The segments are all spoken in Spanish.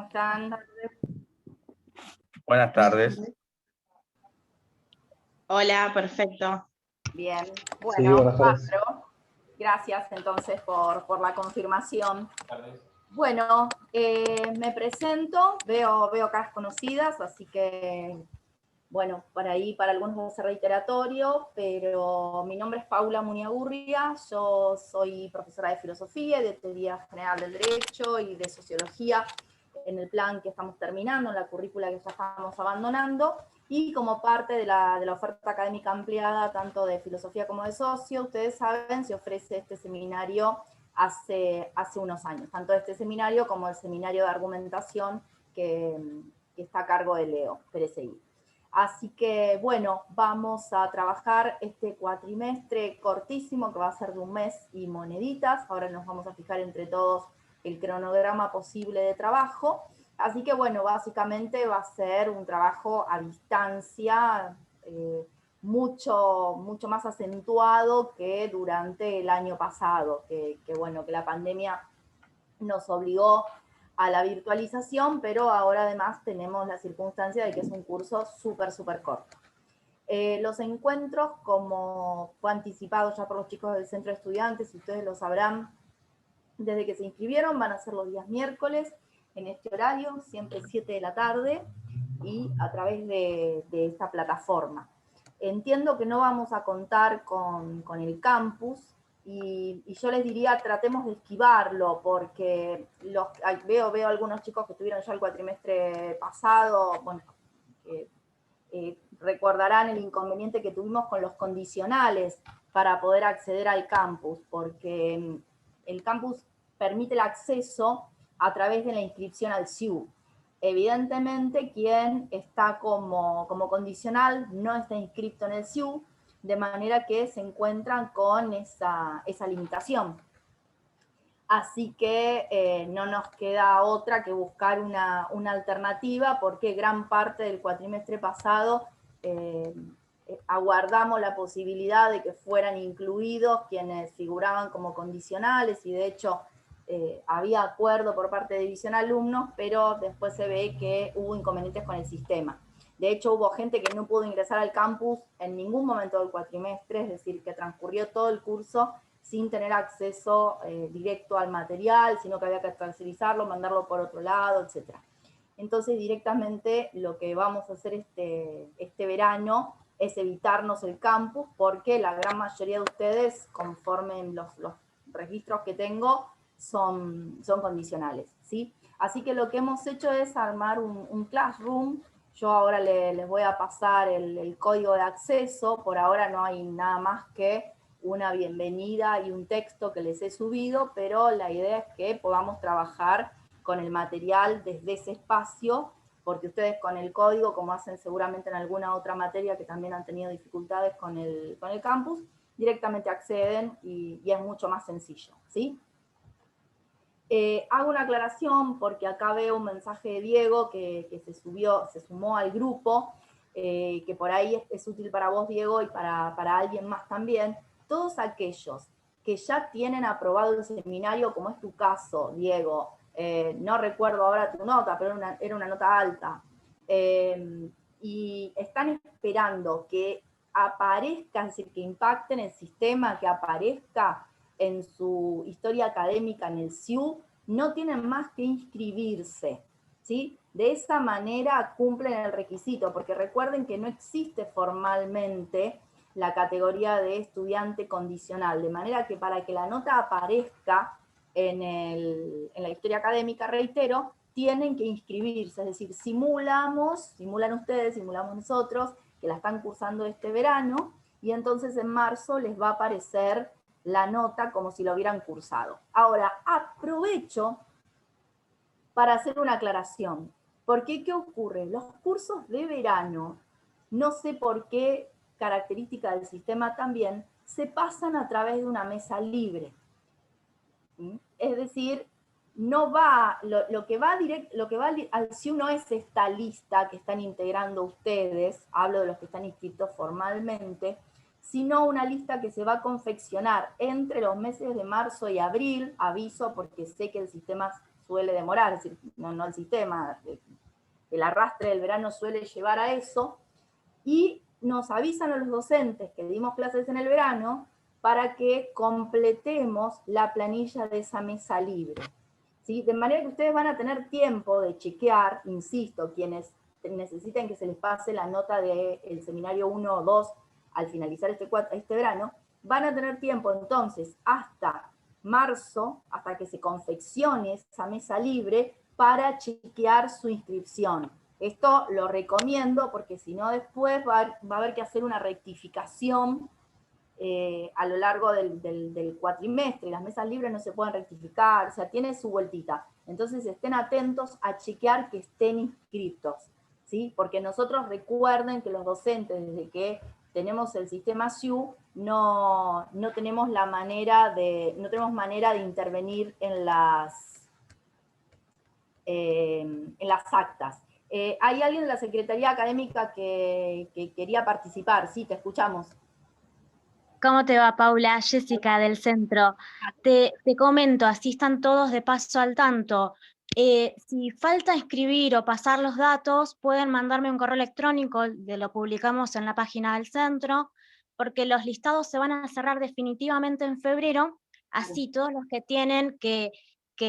están? Buenas tardes. Hola, perfecto. Bien, Sí, bueno, buenas tardes. bárbaro. Gracias entonces por la confirmación. Bueno, me presento, veo caras conocidas, así que, bueno, para algunos va a ser reiteratorio, pero mi nombre es Paula Muniagurria, yo soy profesora de filosofía y de teoría general del derecho y de sociología en el plan que estamos terminando, en la currícula que ya estamos abandonando, y como parte de la oferta académica ampliada, tanto de filosofía como de socio, ustedes saben, se ofrece este seminario hace unos años, tanto este seminario como el seminario de argumentación que está a cargo de Leo Pereseguí. Así que, bueno, vamos a trabajar este cuatrimestre cortísimo, que va a ser de 1 mes y moneditas. Ahora nos vamos a fijar entre todos el cronograma posible de trabajo. Así que, bueno, básicamente va a ser un trabajo a distancia, mucho más acentuado que durante el año pasado, que la pandemia nos obligó a la virtualización, pero ahora además tenemos la circunstancia de que es un curso súper corto. Los encuentros, como fue anticipado ya por los chicos del centro de estudiantes, y ustedes lo sabrán, desde que se inscribieron, van a ser los días miércoles, en este horario, siempre 7 de la tarde, y a través de esta plataforma. Entiendo que no vamos a contar con el campus, y yo les diría, tratemos de esquivarlo, porque veo algunos chicos que estuvieron ya el cuatrimestre pasado, bueno, recordarán el inconveniente que tuvimos con los condicionales para poder acceder al campus, porque el campus permite el acceso a través de la inscripción al SIU. Evidentemente, quien está como condicional no está inscrito en el SIU, de manera que se encuentran con esa limitación. Así que no nos queda otra que buscar una alternativa, porque gran parte del cuatrimestre pasado aguardamos la posibilidad de que fueran incluidos quienes figuraban como condicionales, y de hecho había acuerdo por parte de División Alumnos, pero después se ve que hubo inconvenientes con el sistema. De hecho, hubo gente que no pudo ingresar al campus en ningún momento del cuatrimestre, es decir, que transcurrió todo el curso sin tener acceso directo al material, sino que había que tercerizarlo, mandarlo por otro lado, etc. Entonces, directamente lo que vamos a hacer este verano es evitarnos el campus, porque la gran mayoría de ustedes, conforme los registros que tengo, son condicionales, ¿sí? Así que lo que hemos hecho es armar un classroom. Yo ahora les voy a pasar el código de acceso. Por ahora no hay nada más que una bienvenida y un texto que les he subido, pero la idea es que podamos trabajar con el material desde ese espacio, porque ustedes con el código, como hacen seguramente en alguna otra materia que también han tenido dificultades con el campus, directamente acceden y es mucho más sencillo, ¿sí? Hago una aclaración porque acá veo un mensaje de Diego que se sumó al grupo, que por ahí es útil para vos, Diego, y para alguien más también. Todos aquellos que ya tienen aprobado el seminario, como es tu caso, Diego, no recuerdo ahora tu nota, pero era una nota alta, y están esperando que aparezca, es decir, que impacte en el sistema, que aparezca en su historia académica en el SIU, no tienen más que inscribirse, ¿sí? De esa manera cumplen el requisito, porque recuerden que no existe formalmente la categoría de estudiante condicional, de manera que para que la nota aparezca en la historia académica, reitero, tienen que inscribirse, es decir, simulan ustedes, simulamos nosotros, que la están cursando este verano, y entonces en marzo les va a aparecer la nota como si lo hubieran cursado. Ahora, aprovecho para hacer una aclaración, porque ¿qué ocurre? Los cursos de verano, no sé por qué característica del sistema también, se pasan a través de una mesa libre. ¿Sí? Es decir, no va, lo que va al SIU no es esta lista que están integrando ustedes, hablo de los que están inscritos formalmente, sino una lista que se va a confeccionar entre los meses de marzo y abril, aviso porque sé que el sistema suele demorar, es decir, no el sistema, el arrastre del verano suele llevar a eso, y nos avisan a los docentes que dimos clases en el verano para que completemos la planilla de esa mesa libre. ¿Sí? De manera que ustedes van a tener tiempo de chequear, insisto, quienes necesiten que se les pase la nota del seminario 1 o 2 al finalizar este verano, van a tener tiempo entonces hasta marzo, hasta que se confeccione esa mesa libre, para chequear su inscripción. Esto lo recomiendo porque si no después va a haber que hacer una rectificación a lo largo del cuatrimestre. Las mesas libres no se pueden rectificar, o sea, tiene su vueltita. Entonces estén atentos a chequear que estén inscritos, ¿sí? Porque nosotros, recuerden que los docentes, desde que tenemos el sistema SIU, no tenemos manera de intervenir en las actas. Hay alguien de la Secretaría Académica que quería participar. Sí, te escuchamos. ¿Cómo te va, Paula? Jessica del centro. Te comento, así están todos de paso al tanto. Si falta escribir o pasar los datos, pueden mandarme un correo electrónico, lo publicamos en la página del centro, porque los listados se van a cerrar definitivamente en febrero, así todos los que tienen que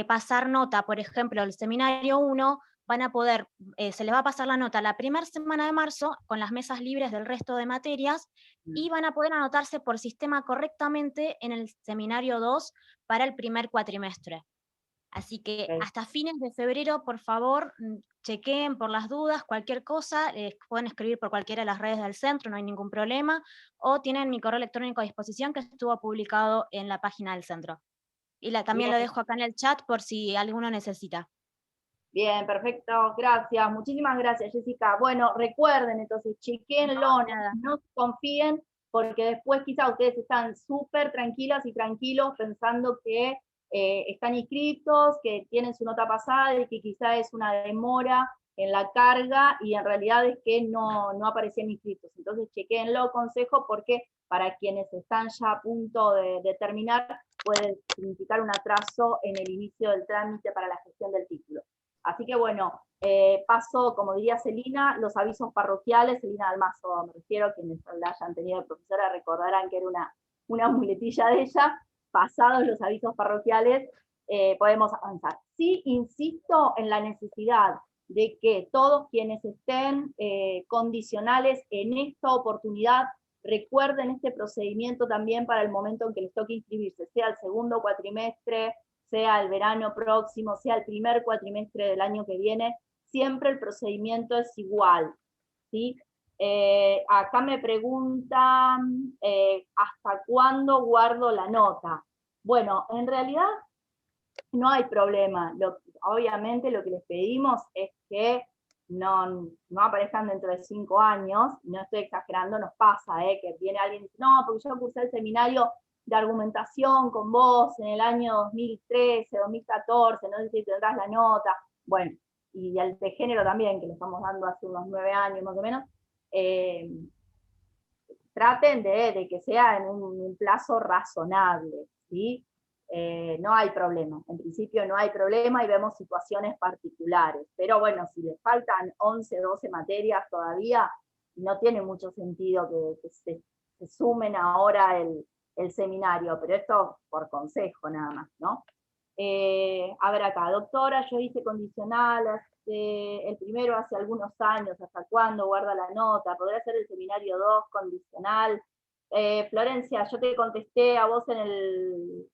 pasar nota, por ejemplo, el seminario 1, van a poder, se les va a pasar la nota la primera semana de marzo, con las mesas libres del resto de materias, y van a poder anotarse por sistema correctamente en el seminario 2 para el primer cuatrimestre. Así que hasta fines de febrero, por favor, chequeen por las dudas, cualquier cosa, pueden escribir por cualquiera de las redes del centro, no hay ningún problema, o tienen mi correo electrónico a disposición que estuvo publicado en la página del centro. Y también lo dejo acá en el chat por si alguno necesita. Bien, perfecto, gracias, muchísimas gracias, Jessica. Bueno, recuerden, entonces, chequenlo, no confíen, porque después quizá ustedes están súper tranquilas y tranquilos pensando que están inscritos, que tienen su nota pasada y que quizá es una demora en la carga, y en realidad es que no aparecían inscritos. Entonces, chequenlo, consejo, porque para quienes están ya a punto de terminar, puede significar un atraso en el inicio del trámite para la gestión del título. Así que bueno, paso, como diría Celina, los avisos parroquiales. Celina Dalmazo, me refiero, quienes la hayan tenido de profesora recordarán que era una muletilla de ella. Pasados los avisos parroquiales, podemos avanzar. Sí, insisto en la necesidad de que todos quienes estén condicionales en esta oportunidad recuerden este procedimiento también para el momento en que les toque inscribirse, sea el segundo cuatrimestre, sea el verano próximo, sea el primer cuatrimestre del año que viene, siempre el procedimiento es igual, ¿sí? Acá me preguntan ¿hasta cuándo guardo la nota? Bueno, en realidad no hay problema. Obviamente lo que les pedimos es que no aparezcan dentro de 5 años, no estoy exagerando, nos pasa, que viene alguien y dice, no, porque yo cursé el seminario de argumentación con vos en el año 2013, 2014, no sé si tendrás la nota, bueno, y el de género también, que le estamos dando hace unos 9 años más o menos, traten de que sea en un plazo razonable, ¿sí? No hay problema, en principio no hay problema, y vemos situaciones particulares, pero bueno, si les faltan 11, 12 materias todavía, no tiene mucho sentido que se sumen ahora el seminario, pero esto por consejo nada más, ¿no? A ver acá, doctora, yo hice condicional el primero hace algunos años, ¿hasta cuándo guarda la nota? ¿Podría hacer el seminario 2 condicional? Florencia, yo te contesté a vos en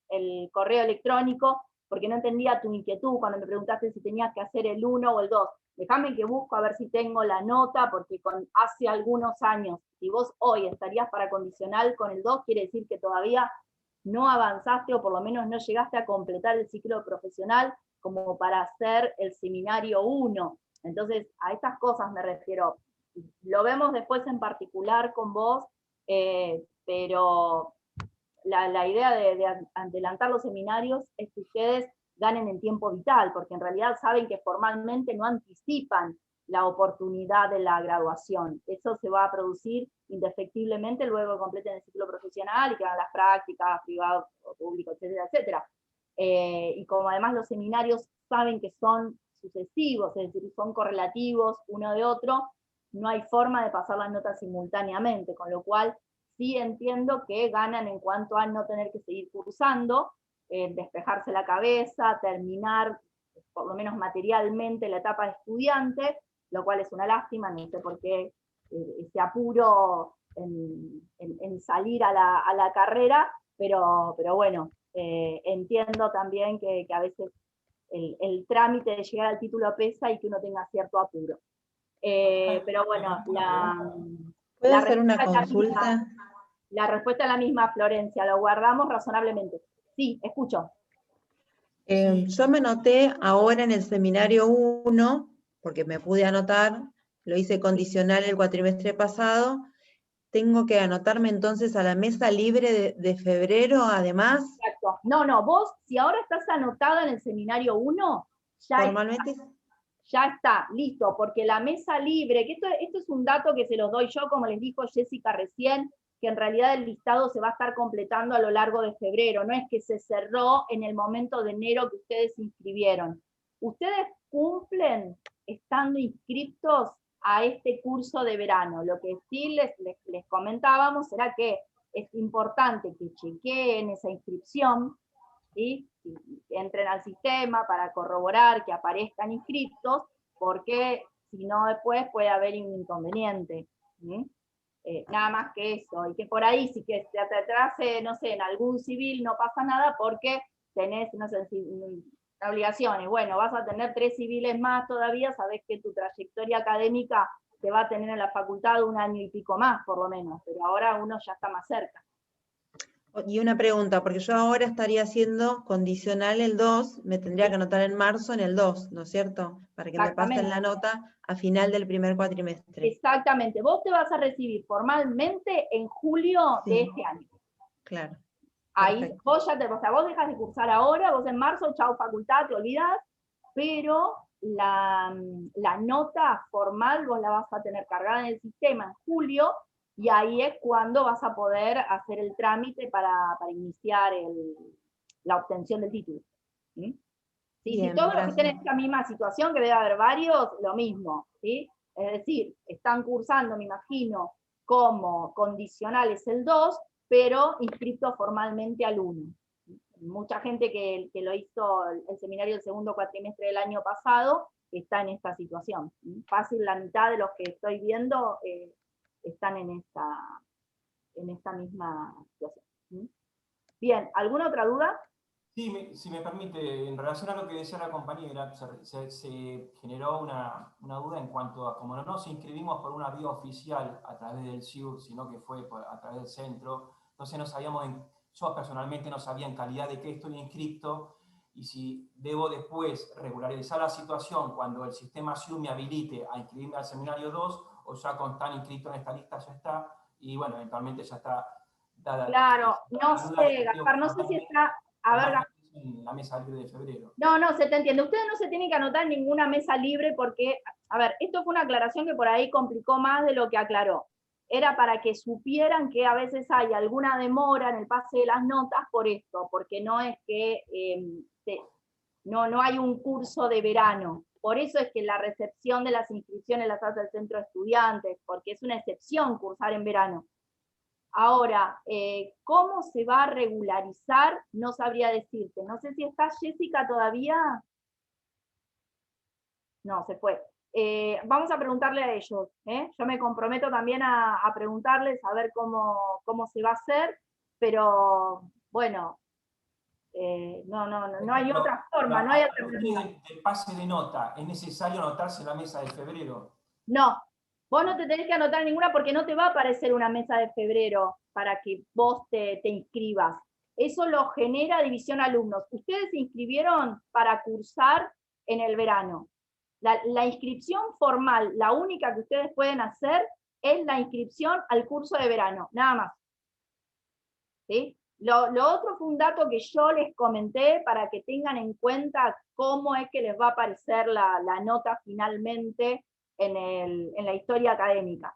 el correo electrónico porque no entendía tu inquietud cuando me preguntaste si tenías que hacer el 1 o el 2. Déjame que busco a ver si tengo la nota, porque hace algunos años, si vos hoy estarías para condicional con el 2, quiere decir que todavía no avanzaste, o por lo menos no llegaste a completar el ciclo profesional como para hacer el seminario 1. Entonces, a estas cosas me refiero. Lo vemos después en particular con vos, pero la idea de adelantar los seminarios es que ustedes ganen en tiempo vital, porque en realidad saben que formalmente no anticipan la oportunidad de la graduación. Eso se va a producir indefectiblemente luego que completen el ciclo profesional y que hagan las prácticas, privado o público, etcétera, etcétera. Y como además los seminarios saben que son sucesivos, es decir, son correlativos uno de otro, no hay forma de pasar las notas simultáneamente, con lo cual sí entiendo que ganan en cuanto a no tener que seguir cursando, despejarse la cabeza, terminar, por lo menos materialmente, la etapa de estudiante, lo cual es una lástima, no sé por qué ese apuro en salir a la carrera, pero bueno, entiendo también que a veces el trámite de llegar al título pesa y que uno tenga cierto apuro. Pero bueno, ¿Puedo la hacer una respuesta es la misma. consulta? La respuesta es la misma, Florencia, lo guardamos razonablemente. Sí, escucho. Yo me anoté ahora en el seminario 1, porque me pude anotar, lo hice condicional el cuatrimestre pasado. ¿Tengo que anotarme entonces a la mesa libre de febrero, además? Exacto. No, vos, si ahora estás anotada en el seminario 1, Formalmente. ya está, listo, porque la mesa libre, que esto es un dato que se los doy yo, como les dijo Jessica recién, que en realidad el listado se va a estar completando a lo largo de febrero, no es que se cerró en el momento de enero que ustedes se inscribieron. Ustedes cumplen estando inscritos a este curso de verano. Lo que sí les comentábamos era que es importante que chequeen esa inscripción, ¿sí? Y entren al sistema para corroborar que aparezcan inscritos, porque si no después puede haber un inconveniente. ¿Sí? Nada más que eso, y que por ahí si que te atrase, no sé, en algún civil no pasa nada porque tenés, no sé, obligaciones, bueno, vas a tener 3 civiles más todavía, sabés que tu trayectoria académica te va a tener en la facultad 1 año y pico más, por lo menos, pero ahora uno ya está más cerca. Y una pregunta, porque yo ahora estaría haciendo condicional el 2, me tendría que anotar en marzo en el 2, ¿no es cierto? Para que me pasen la nota a final del primer cuatrimestre. Exactamente, vos te vas a recibir formalmente en julio de este año. Claro. Ahí Perfecto. vos ya o sea, vos dejas de cursar ahora, vos en marzo, chau facultad, te olvidás, pero la nota formal vos la vas a tener cargada en el sistema en julio, y ahí es cuando vas a poder hacer el trámite para iniciar la obtención del título. ¿Sí? Bien, Si todos los que gracias. estén en esta misma situación, que debe haber varios, lo mismo. ¿Sí? Es decir, están cursando, me imagino, como condicionales el 2, pero inscrito formalmente al 1. Mucha gente que lo hizo el seminario del segundo cuatrimestre del año pasado está en esta situación. Fácil la mitad de los que estoy viendo están en esta misma situación. Bien, ¿alguna otra duda? Sí, si me permite, en relación a lo que decía la compañera, se generó una duda en cuanto a, como no nos inscribimos por una vía oficial a través del SIUR, sino que fue a través del centro, entonces no sabíamos, yo personalmente no sabía en calidad de qué estoy inscrito, y si debo después regularizar la situación cuando el sistema SIUR me habilite a inscribirme al seminario 2, o ya con estar inscrito en esta lista ya está, y bueno, eventualmente ya está dada. Claro, no sé, De Gaspar, no sé si está... A ver, Gaspar. En la mesa libre de febrero. No, se te entiende. Ustedes no se tienen que anotar en ninguna mesa libre porque, a ver, esto fue una aclaración que por ahí complicó más de lo que aclaró. Era para que supieran que a veces hay alguna demora en el pase de las notas por esto, porque no es que no hay un curso de verano. Por eso es que la recepción de las inscripciones las hace el centro de estudiantes, porque es una excepción cursar en verano. Ahora, ¿cómo se va a regularizar? No sabría decirte. No sé si está Jessica todavía. No, se fue. Vamos a preguntarle a ellos. Yo me comprometo también a preguntarles a ver cómo se va a hacer, pero bueno, no hay otra forma, no hay alternativa. El pase de nota, ¿es necesario anotarse en la mesa de febrero? No, vos no te tenés que anotar en ninguna porque no te va a aparecer una mesa de febrero para que vos te inscribas. Eso lo genera División Alumnos. Ustedes se inscribieron para cursar en el verano. La inscripción formal, la única que ustedes pueden hacer, es la inscripción al curso de verano, nada más. ¿Sí? Lo otro fue un dato que yo les comenté para que tengan en cuenta cómo es que les va a aparecer la nota finalmente en la historia académica.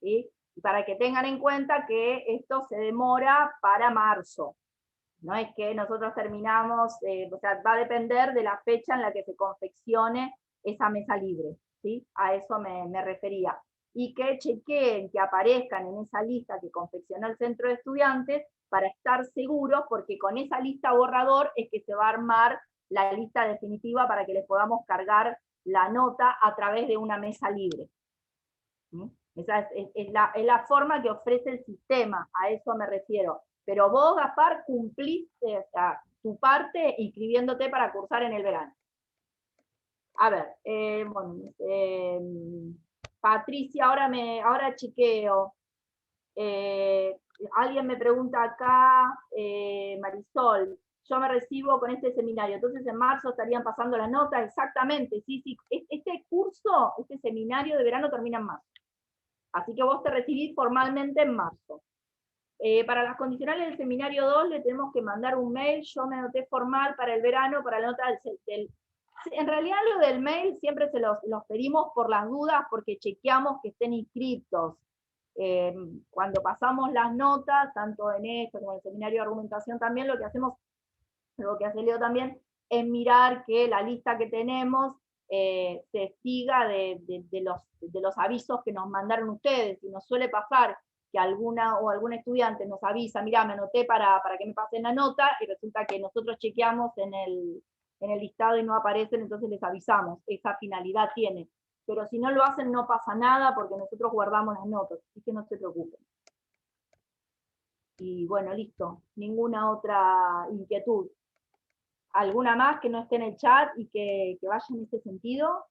¿Sí? Y para que tengan en cuenta que esto se demora para marzo. No es que nosotros terminamos, o sea, va a depender de la fecha en la que se confeccione esa mesa libre, ¿sí? A eso me refería. Y que chequeen, que aparezcan en esa lista que confeccionó el centro de estudiantes para estar seguros, porque con esa lista borrador es que se va a armar la lista definitiva para que les podamos cargar la nota a través de una mesa libre. ¿Sí? Esa es la forma que ofrece el sistema, a eso me refiero. Pero vos, Gaspar, cumpliste, o sea, tu parte inscribiéndote para cursar en el verano. A ver, bueno, Patricia, ahora chequeo. Alguien me pregunta acá, Marisol, yo me recibo con este seminario, entonces en marzo estarían pasando las notas, exactamente, sí, este curso, este seminario de verano termina en marzo. Así que vos te recibís formalmente en marzo. Para las condicionales del seminario 2 le tenemos que mandar un mail, yo me anoté formal para el verano, para la nota en realidad lo del mail siempre se los pedimos por las dudas, porque chequeamos que estén inscritos. Cuando pasamos las notas, tanto en esto como en el seminario de argumentación también, lo que hacemos, lo que hace Leo también, es mirar que la lista que tenemos se siga de los avisos que nos mandaron ustedes, y nos suele pasar que alguna o algún estudiante nos avisa, mirá, me anoté para que me pasen la nota, y resulta que nosotros chequeamos en el listado y no aparecen, entonces les avisamos, esa finalidad tiene. Pero si no lo hacen no pasa nada, porque nosotros guardamos las notas, así que no se preocupen. Y bueno, listo, ninguna otra inquietud. ¿Alguna más que no esté en el chat y que vaya en ese sentido?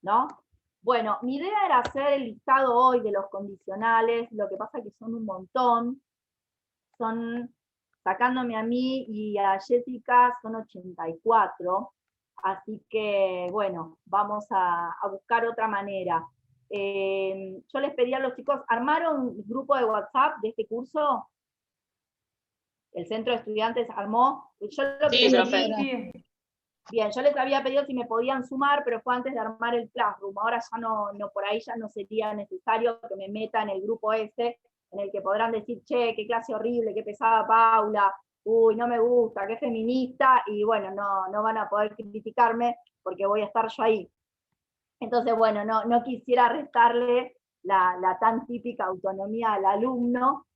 ¿No? Bueno, mi idea era hacer el listado hoy de los condicionales, lo que pasa es que son un montón, sacándome a mí y a Jessica, son 84, así que bueno, vamos a buscar otra manera. Yo les pedí a los chicos, ¿armaron grupo de WhatsApp de este curso? El centro de estudiantes armó. Yo lo que Sí, profe. Bien, yo les había pedido si me podían sumar, pero fue antes de armar el Classroom. Ahora ya no, por ahí ya no sería necesario que me meta en el grupo ese, en el que podrán decir, che, qué clase horrible, qué pesada Paula, uy, no me gusta, qué feminista, y bueno, no van a poder criticarme porque voy a estar yo ahí. Entonces, bueno, no quisiera restarle la tan típica autonomía al alumno,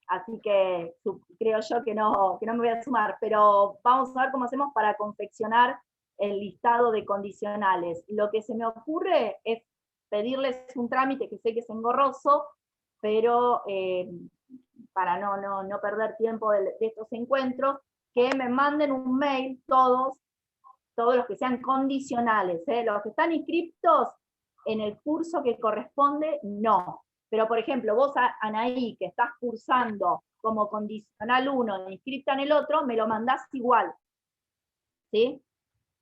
así que creo yo que no me voy a sumar, pero vamos a ver cómo hacemos para confeccionar el listado de condicionales. Lo que se me ocurre es pedirles un trámite que sé que es engorroso, pero para no perder tiempo de estos encuentros, que me manden un mail todos los que sean condicionales, los que están inscriptos en el curso que corresponde, no. Pero, por ejemplo, vos, Anaí, que estás cursando como condicional 1, inscripta en el otro, me lo mandás igual. ¿Sí?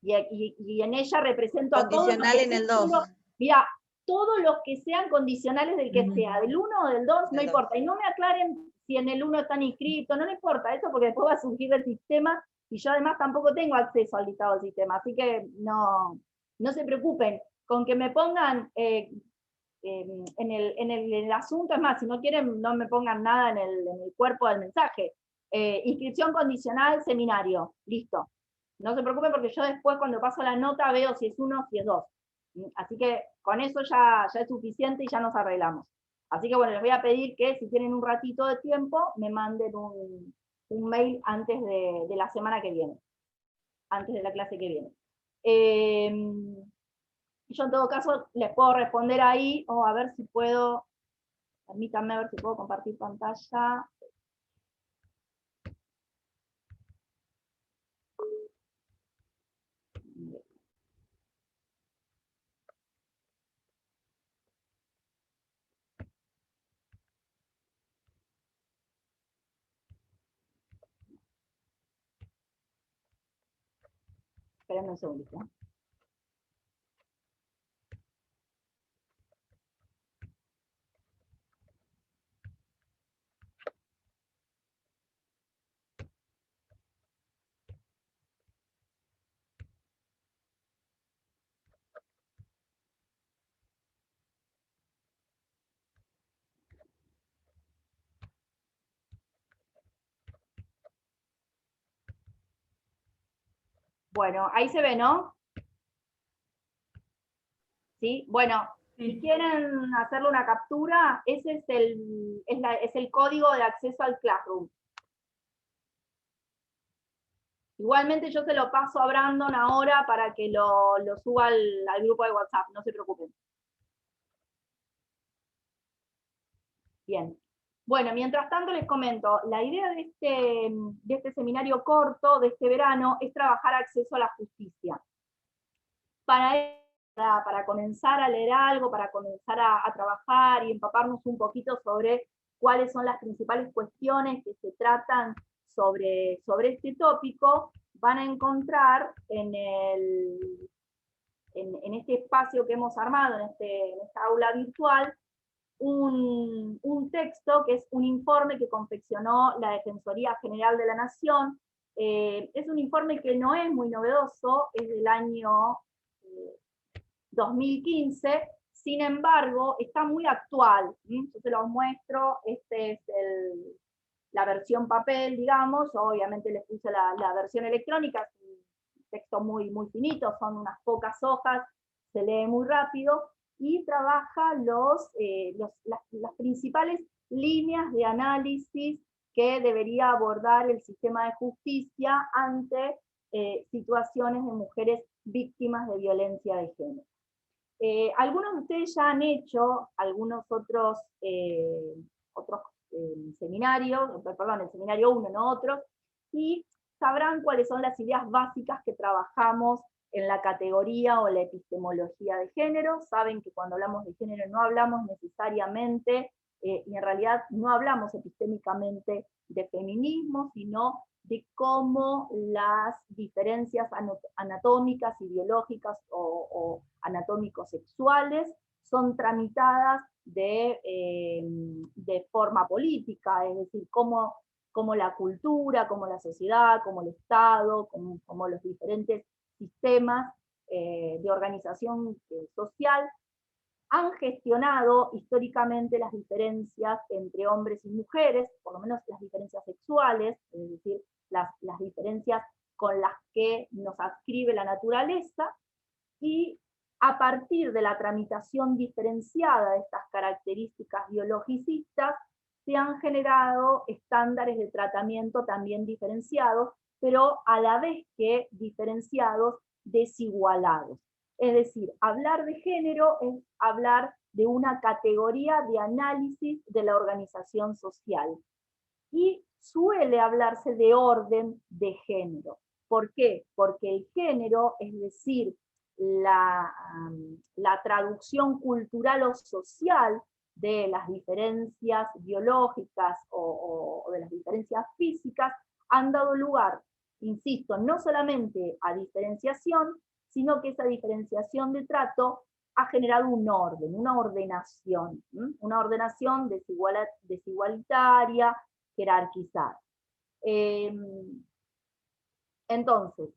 Y en ella represento a todos. Condicional en el 2. Mira, todos los que sean condicionales del que sea, del 1 o del 2, no importa. Y no me aclaren si en el 1 están inscritos, no me importa eso, porque después va a surgir del sistema, y yo además tampoco tengo acceso al listado del sistema, así que no se preocupen, con que me pongan en el asunto, es más, si no quieren, no me pongan nada en el cuerpo del mensaje. Inscripción condicional, seminario, listo. No se preocupen porque yo después cuando paso la nota veo si es 1 si es 2. Así que con eso ya es suficiente y ya nos arreglamos. Así que bueno, les voy a pedir que si tienen un ratito de tiempo, me manden un mail antes de la semana que viene, antes de la clase que viene. Yo en todo caso les puedo responder ahí, o a ver si puedo, permítanme a ver si puedo compartir pantalla. Espérenme un segundito. Bueno, ahí se ve, ¿no? ¿Sí? Bueno, si quieren hacerle una captura, ese es el código de acceso al Classroom. Igualmente yo se lo paso a Brandon ahora para que lo suba al grupo de WhatsApp, no se preocupen. Bien. Bueno, mientras tanto les comento, la idea de este seminario corto, de este verano, es trabajar acceso a la justicia. Para comenzar a leer algo, para comenzar a trabajar y empaparnos un poquito sobre cuáles son las principales cuestiones que se tratan sobre este tópico, van a encontrar en este espacio que hemos armado, en esta aula virtual, un texto que es un informe que confeccionó la Defensoría General de la Nación. Es un informe que no es muy novedoso, es del año 2015, sin embargo, está muy actual. Yo se los muestro, este es la versión papel, digamos, yo obviamente les puse la versión electrónica, es un texto muy, muy finito, son unas pocas hojas, se lee muy rápido, y trabaja las principales líneas de análisis que debería abordar el sistema de justicia ante situaciones de mujeres víctimas de violencia de género. Algunos de ustedes ya han hecho algunos otros seminarios, perdón, el seminario 1, no otros, y sabrán cuáles son las ideas básicas que trabajamos en la categoría o la epistemología de género. Saben que cuando hablamos de género no hablamos necesariamente, y en realidad no hablamos epistémicamente de feminismo, sino de cómo las diferencias anatómicas y biológicas o anatómico-sexuales son tramitadas de forma política, es decir, cómo la cultura, cómo la sociedad, cómo el Estado, cómo los diferentes sistemas de organización social han gestionado históricamente las diferencias entre hombres y mujeres, por lo menos las diferencias sexuales, es decir, las diferencias con las que nos adscribe la naturaleza, y a partir de la tramitación diferenciada de estas características biologicistas, se han generado estándares de tratamiento también diferenciados, pero a la vez que diferenciados, desigualados. Es decir, hablar de género es hablar de una categoría de análisis de la organización social. Y suele hablarse de orden de género. ¿Por qué? Porque el género, es decir, la traducción cultural o social de las diferencias biológicas o de las diferencias físicas, han dado lugar, insisto, no solamente a diferenciación, sino que esa diferenciación de trato ha generado un orden, una ordenación desigualitaria, jerarquizada. Entonces,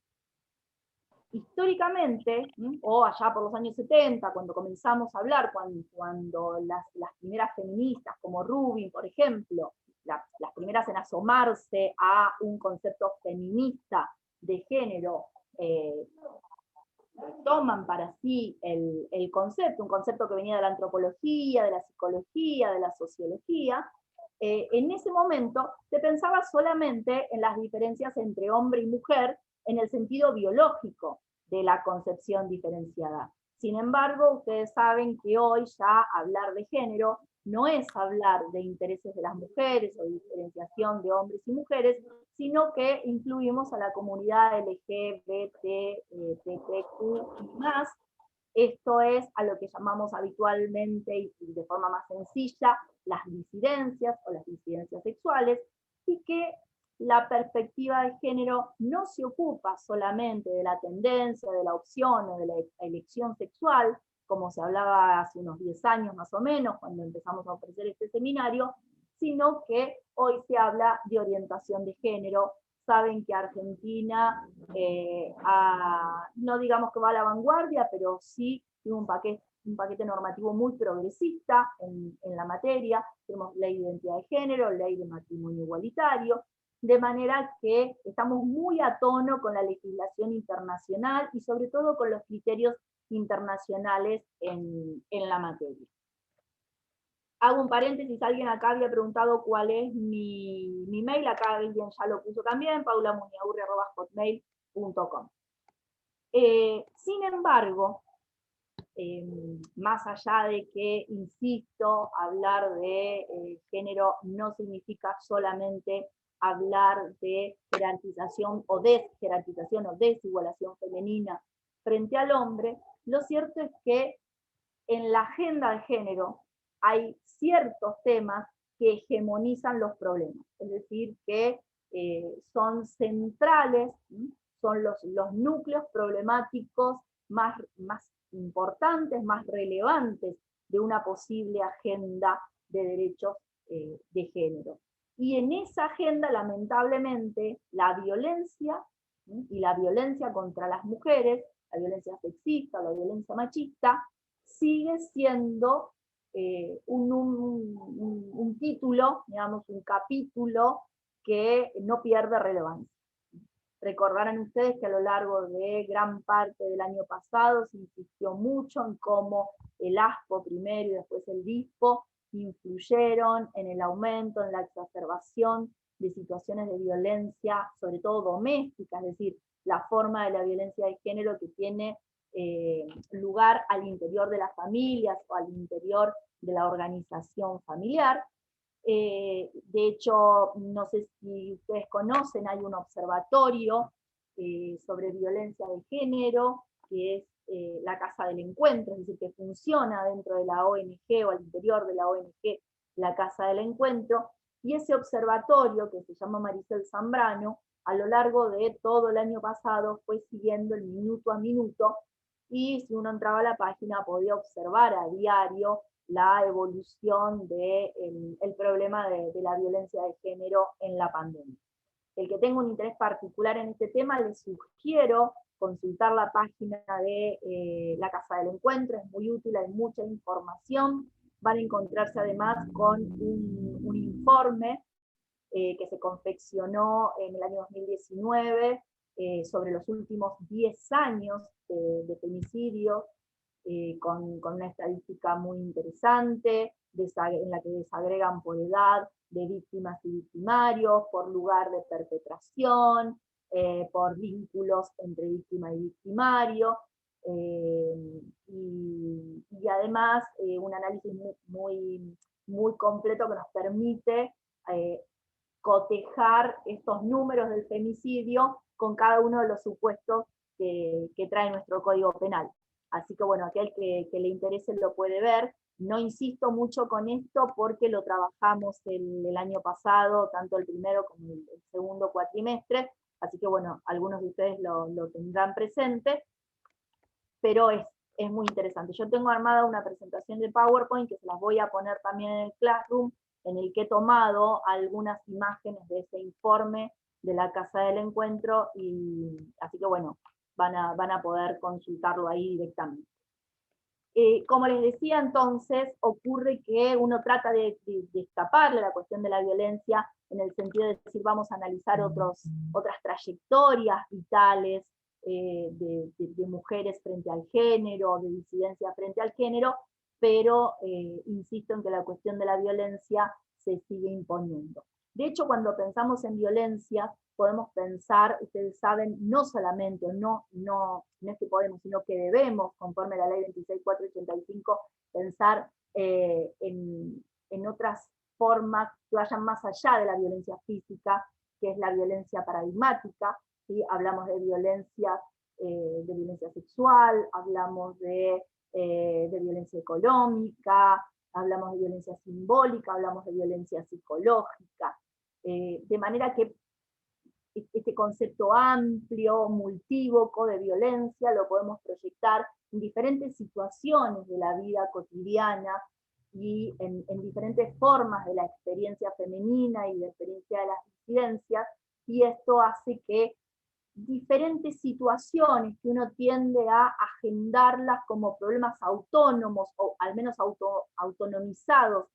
históricamente, o allá por los años 70, cuando comenzamos a hablar, cuando las primeras feministas, como Rubin, por ejemplo, las primeras en asomarse a un concepto feminista de género, toman para sí el concepto, un concepto que venía de la antropología, de la psicología, de la sociología. En ese momento se pensaba solamente en las diferencias entre hombre y mujer en el sentido biológico de la concepción diferenciada. Sin embargo, ustedes saben que hoy ya hablar de género no es hablar de intereses de las mujeres o diferenciación de hombres y mujeres, sino que incluimos a la comunidad LGBTQ y más. Esto es a lo que llamamos habitualmente y de forma más sencilla las disidencias o las disidencias sexuales, y que la perspectiva de género no se ocupa solamente de la tendencia, de la opción o de la elección sexual, como se hablaba hace unos 10 años más o menos, cuando empezamos a ofrecer este seminario, sino que hoy se habla de orientación de género. Saben que Argentina, no digamos que va a la vanguardia, pero sí tiene un paquete normativo muy progresista en la materia. Tenemos ley de identidad de género, ley de matrimonio igualitario, de manera que estamos muy a tono con la legislación internacional y sobre todo con los criterios internacionales en la materia. Hago un paréntesis, alguien acá había preguntado cuál es mi mail, acá alguien ya lo puso también, paulamuniaurri@hotmail.com. Sin embargo, más allá de que, insisto, hablar de género no significa solamente hablar de jerarquización o desjerarquización o desigualación femenina frente al hombre, lo cierto es que en la agenda de género hay ciertos temas que hegemonizan los problemas, es decir, que son centrales, son los núcleos problemáticos más importantes, más relevantes de una posible agenda de derechos de género. Y en esa agenda, lamentablemente, la violencia, y la violencia contra las mujeres, la violencia sexista, la violencia machista, sigue siendo un título, digamos, un capítulo que no pierde relevancia. Recordarán ustedes que a lo largo de gran parte del año pasado se insistió mucho en cómo el ASPO primero y después el DISPO influyeron en el aumento, en la exacerbación de situaciones de violencia, sobre todo doméstica, es decir, la forma de la violencia de género que tiene lugar al interior de las familias o al interior de la organización familiar. De hecho, no sé si ustedes conocen, hay un observatorio sobre violencia de género, que es la Casa del Encuentro, es decir, que funciona dentro de la ONG o al interior de la ONG, la Casa del Encuentro, y ese observatorio, que se llama Maricel Zambrano, a lo largo de todo el año pasado fue siguiendo el minuto a minuto, y si uno entraba a la página podía observar a diario la evolución del problema de la violencia de género en la pandemia. El que tenga un interés particular en este tema, les sugiero consultar la página de la Casa del Encuentro, es muy útil, hay mucha información, van a encontrarse además con un informe que se confeccionó en el año 2019 sobre los últimos 10 años de femicidio, con una estadística muy interesante, en la que desagregan por edad de víctimas y victimarios, por lugar de perpetración, por vínculos entre víctima y victimario, y además un análisis muy completo que nos permite cotejar estos números del femicidio con cada uno de los supuestos que trae nuestro Código Penal. Así que bueno, aquel que le interese lo puede ver. No insisto mucho con esto porque lo trabajamos el año pasado, tanto el primero como el segundo cuatrimestre, así que bueno, algunos de ustedes lo tendrán presente, pero es muy interesante. Yo tengo armada una presentación de PowerPoint que se las voy a poner también en el Classroom, en el que he tomado algunas imágenes de ese informe de la Casa del Encuentro, y así que bueno, van a poder consultarlo ahí directamente. Como les decía entonces, ocurre que uno trata de escaparle a la cuestión de la violencia en el sentido de decir vamos a analizar otras trayectorias vitales de mujeres frente al género, de disidencia frente al género, pero insisto en que la cuestión de la violencia se sigue imponiendo. De hecho, cuando pensamos en violencia, podemos pensar, ustedes saben, no solamente, no es que podemos, sino que debemos, conforme a la ley 26.485, pensar en otras formas que vayan más allá de la violencia física, que es la violencia paradigmática, ¿sí? Hablamos de violencia sexual, hablamos de violencia económica, hablamos de violencia simbólica, hablamos de violencia psicológica, de manera que este concepto amplio, multívoco de violencia lo podemos proyectar en diferentes situaciones de la vida cotidiana y en diferentes formas de la experiencia femenina y de experiencia de las disidencias, y esto hace que diferentes situaciones que uno tiende a agendarlas como problemas autónomos o al menos autonomizados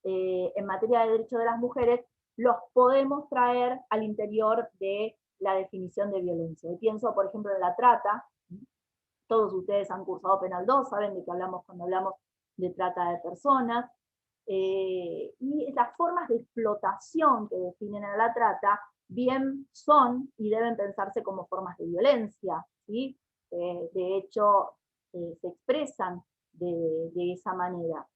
en materia de derechos de las mujeres, los podemos traer al interior de la definición de violencia. Y pienso, por ejemplo, en la trata. Todos ustedes han cursado Penal 2, saben de qué hablamos cuando hablamos de trata de personas. Y las formas de explotación que definen a la trata, bien son y deben pensarse como formas de violencia, ¿sí? De hecho, se expresan de esa manera.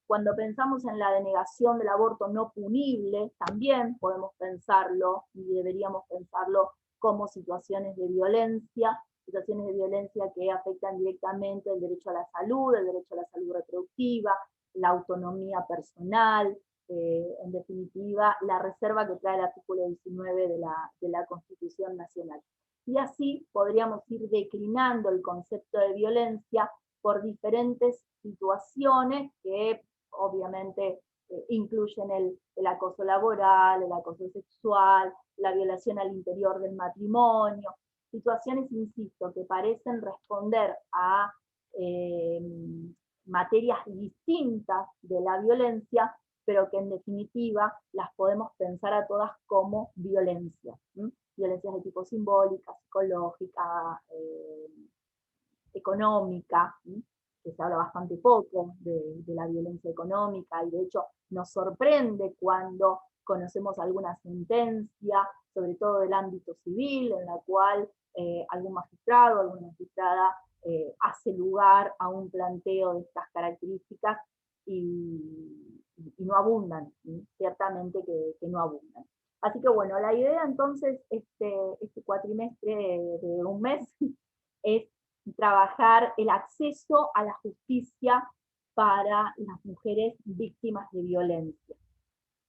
Cuando pensamos en la denegación del aborto no punible, también podemos pensarlo y deberíamos pensarlo como situaciones de violencia que afectan directamente el derecho a la salud reproductiva, la autonomía personal, en definitiva, la reserva que trae el artículo 19 de la Constitución Nacional. Y así podríamos ir declinando el concepto de violencia por diferentes situaciones que obviamente incluyen el acoso laboral, el acoso sexual, la violación al interior del matrimonio, situaciones, insisto, que parecen responder a materias distintas de la violencia, pero que en definitiva las podemos pensar a todas como violencia. Violencias de tipo simbólica, psicológica, económica, que se habla bastante poco de la violencia económica, y de hecho nos sorprende cuando conocemos alguna sentencia, sobre todo del ámbito civil, en la cual algún magistrado, alguna magistrada hace lugar a un planteo de estas características y no abundan, ciertamente que no abundan. Así que bueno, la idea entonces, este cuatrimestre de un mes, es trabajar el acceso a la justicia para las mujeres víctimas de violencia.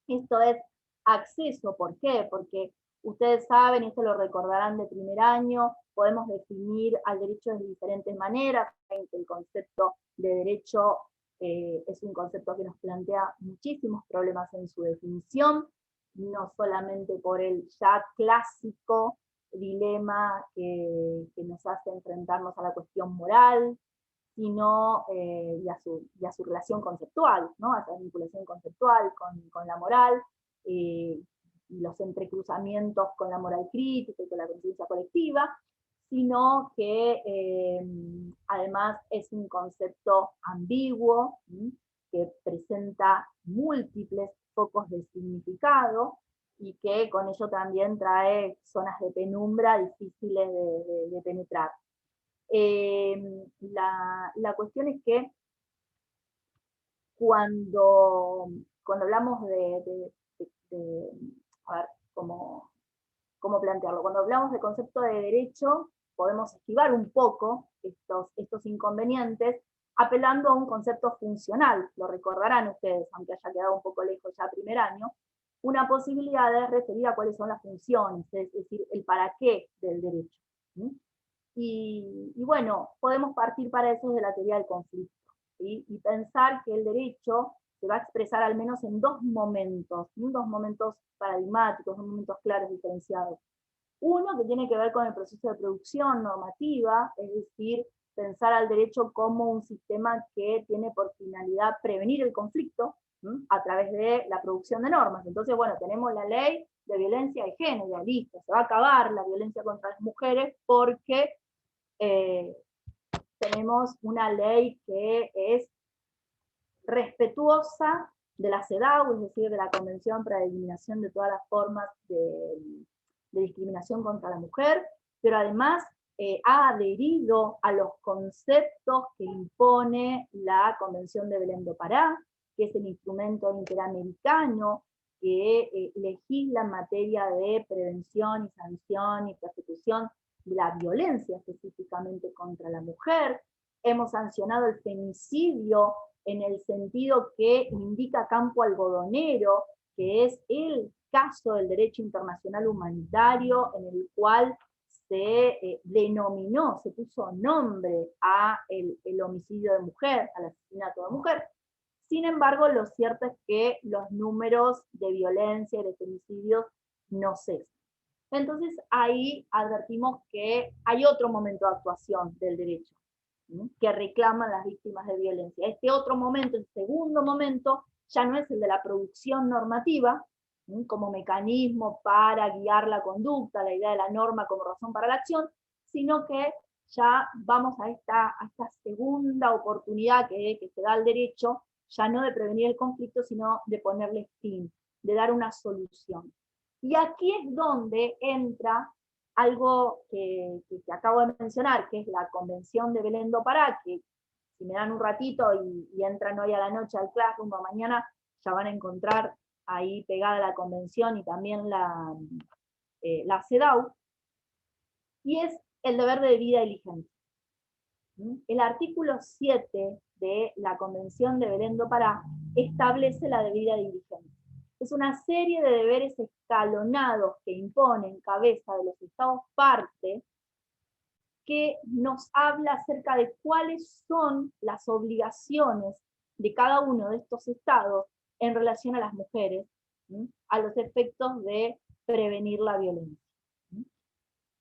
Esto es acceso, ¿por qué? Porque ustedes saben, y esto lo recordarán de primer año, podemos definir al derecho de diferentes maneras. El concepto de derecho es un concepto que nos plantea muchísimos problemas en su definición, no solamente por el ya clásico dilema que nos hace enfrentarnos a la cuestión moral, sino y a su relación conceptual, ¿no? A esa vinculación conceptual con la moral, y los entrecruzamientos con la moral crítica y con la conciencia colectiva, sino que además es un concepto ambiguo, que presenta múltiples focos de significado, y que con ello también trae zonas de penumbra difíciles de penetrar. La cuestión es que cuando hablamos a ver, ¿cómo plantearlo? Cuando hablamos de concepto de derecho, podemos esquivar un poco estos inconvenientes, apelando a un concepto funcional, lo recordarán ustedes, aunque haya quedado un poco lejos ya primer año, una posibilidad de referir a cuáles son las funciones, es decir, el para qué del derecho. Y bueno, podemos partir para eso de la teoría del conflicto, ¿sí? Y pensar que el derecho se va a expresar al menos en dos momentos paradigmáticos, dos momentos claros, diferenciados. Uno que tiene que ver con el proceso de producción normativa, es decir, pensar al derecho como un sistema que tiene por finalidad prevenir el conflicto a través de la producción de normas. Entonces, bueno, tenemos la ley de violencia de género, listo, se va a acabar la violencia contra las mujeres porque tenemos una ley que es respetuosa de la CEDAW, es decir, de la Convención para la Eliminación de todas las formas de discriminación contra la mujer, pero además ha adherido a los conceptos que impone la Convención de Belém do Pará, que es el instrumento interamericano que legisla en materia de prevención y sanción y persecución de la violencia específicamente contra la mujer. Hemos sancionado el femicidio en el sentido que indica campo algodonero, que es el caso del derecho internacional humanitario en el cual se denominó, se puso nombre a el homicidio de mujer, al asesinato de mujer. Sin embargo, lo cierto es que los números de violencia y de femicidios no cesan. Entonces ahí advertimos que hay otro momento de actuación del derecho, ¿sí?, que reclaman las víctimas de violencia. Este otro momento, el segundo momento, ya no es el de la producción normativa, como mecanismo para guiar la conducta, la idea de la norma como razón para la acción, sino que ya vamos a esta segunda oportunidad que se da al derecho, ya no de prevenir el conflicto, sino de ponerle fin, de dar una solución. Y aquí es donde entra algo que acabo de mencionar, que es la Convención de Belén do Pará, que si me dan un ratito y entran hoy a la noche al Classroom o mañana, ya van a encontrar ahí pegada la convención y también la CEDAW, y es el deber de debida diligencia. El artículo 7 de la Convención de Belén do Pará establece la debida diligencia. Es una serie de deberes escalonados que imponen cabeza de los Estados parte, que nos habla acerca de cuáles son las obligaciones de cada uno de estos estados en relación a las mujeres, a los efectos de prevenir la violencia.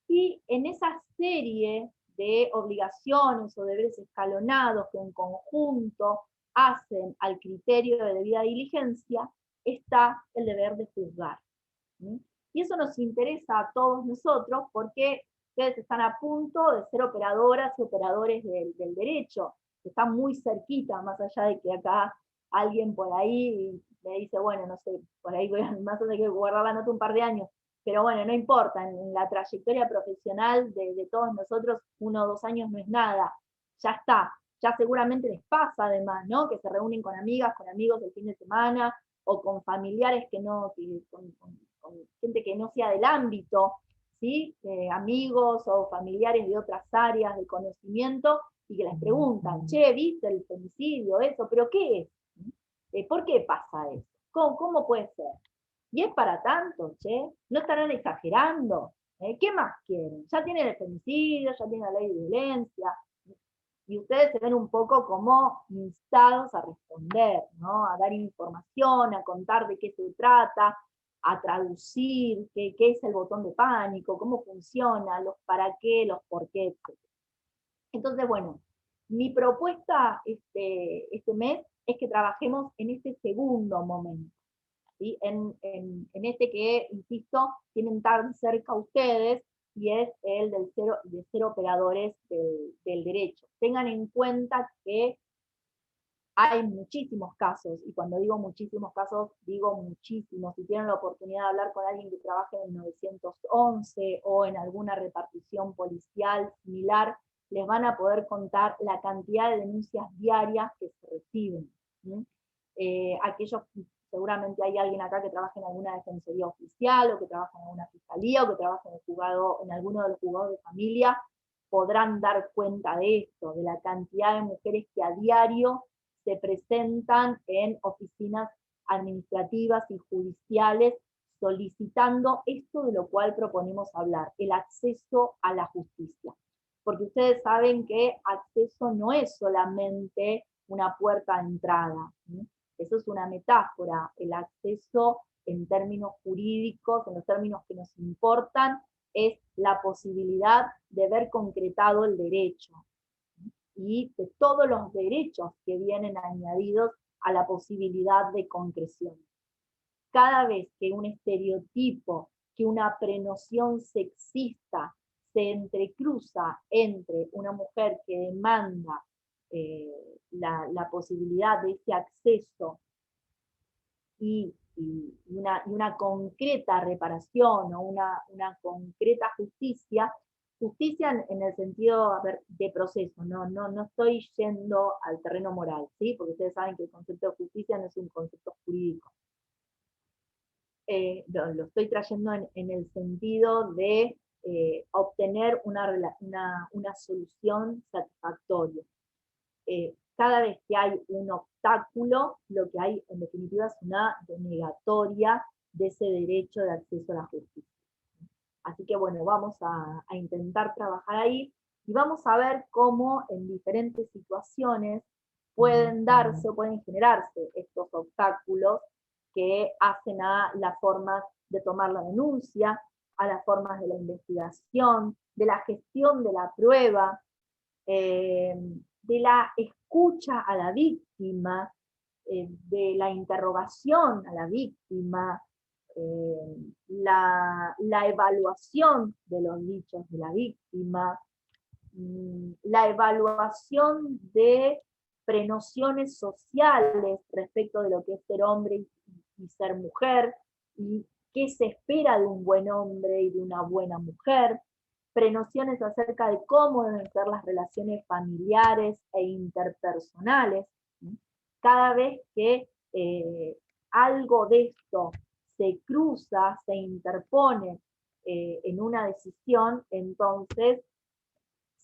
Y en esa serie de obligaciones o deberes escalonados que en conjunto hacen al criterio de debida diligencia, está el deber de juzgar. Y eso nos interesa a todos nosotros porque ustedes están a punto de ser operadoras y operadores del derecho, están muy cerquita, más allá de que acá alguien por ahí me dice, bueno, no sé, por ahí voy a más o menos que guardar la nota un par de años, pero bueno, no importa, en la trayectoria profesional de todos nosotros, 1 o 2 años no es nada, ya está, ya seguramente les pasa además, ¿no? Que se reúnen con amigas, con amigos el fin de semana, o con familiares con gente que no sea del ámbito, ¿sí? Amigos o familiares de otras áreas de conocimiento, y que les preguntan, che, ¿viste el femicidio, eso? ¿Pero qué es? ¿Por qué pasa eso? ¿Cómo puede ser? Y es para tanto, che, no estarán exagerando. ¿Qué más quieren? Ya tienen el femicidio, ya tienen la ley de violencia, y ustedes se ven un poco como instados a responder, ¿no? A dar información, a contar de qué se trata, a traducir qué es el botón de pánico, cómo funciona, los para qué, los por qué, etc. Entonces, bueno, mi propuesta este mes es que trabajemos en este segundo momento, ¿sí? En este que, insisto, tienen tan cerca ustedes, y es el de ser operadores del derecho. Tengan en cuenta que hay muchísimos casos, y cuando digo muchísimos casos, digo muchísimos. Si tienen la oportunidad de hablar con alguien que trabaje en el 911 o en alguna repartición policial similar, les van a poder contar la cantidad de denuncias diarias que se reciben. Aquellos, seguramente hay alguien acá que trabaja en alguna defensoría oficial, o que trabaja en alguna fiscalía, o que trabaja en alguno de los juzgados de familia, podrán dar cuenta de esto, de la cantidad de mujeres que a diario se presentan en oficinas administrativas y judiciales solicitando esto de lo cual proponemos hablar, el acceso a la justicia. Porque ustedes saben que acceso no es solamente una puerta de entrada, ¿sí? Eso es una metáfora. El acceso en términos jurídicos, en los términos que nos importan, es la posibilidad de ver concretado el derecho, y de todos los derechos que vienen añadidos a la posibilidad de concreción. Cada vez que un estereotipo, que una prenoción sexista se entrecruza entre una mujer que demanda la posibilidad de ese acceso y una concreta reparación o una concreta justicia en el sentido, a ver, de proceso, no estoy yendo al terreno moral, ¿sí? Porque ustedes saben que el concepto de justicia no es un concepto jurídico. Lo estoy trayendo en el sentido de obtener una solución satisfactoria. Cada vez que hay un obstáculo, lo que hay en definitiva es una denegatoria de ese derecho de acceso a la justicia. Así que bueno, vamos a intentar trabajar ahí, y vamos a ver cómo en diferentes situaciones pueden darse o pueden generarse estos obstáculos que hacen a las formas de tomar la denuncia, a las formas de la investigación, de la gestión de la prueba, de la escucha a la víctima, de la interrogación a la víctima, la evaluación de los dichos de la víctima, la evaluación de prenociones sociales respecto de lo que es ser hombre y ser mujer, y qué se espera de un buen hombre y de una buena mujer, prenociones acerca de cómo deben ser las relaciones familiares e interpersonales. Cada vez que algo de esto se cruza, se interpone en una decisión, entonces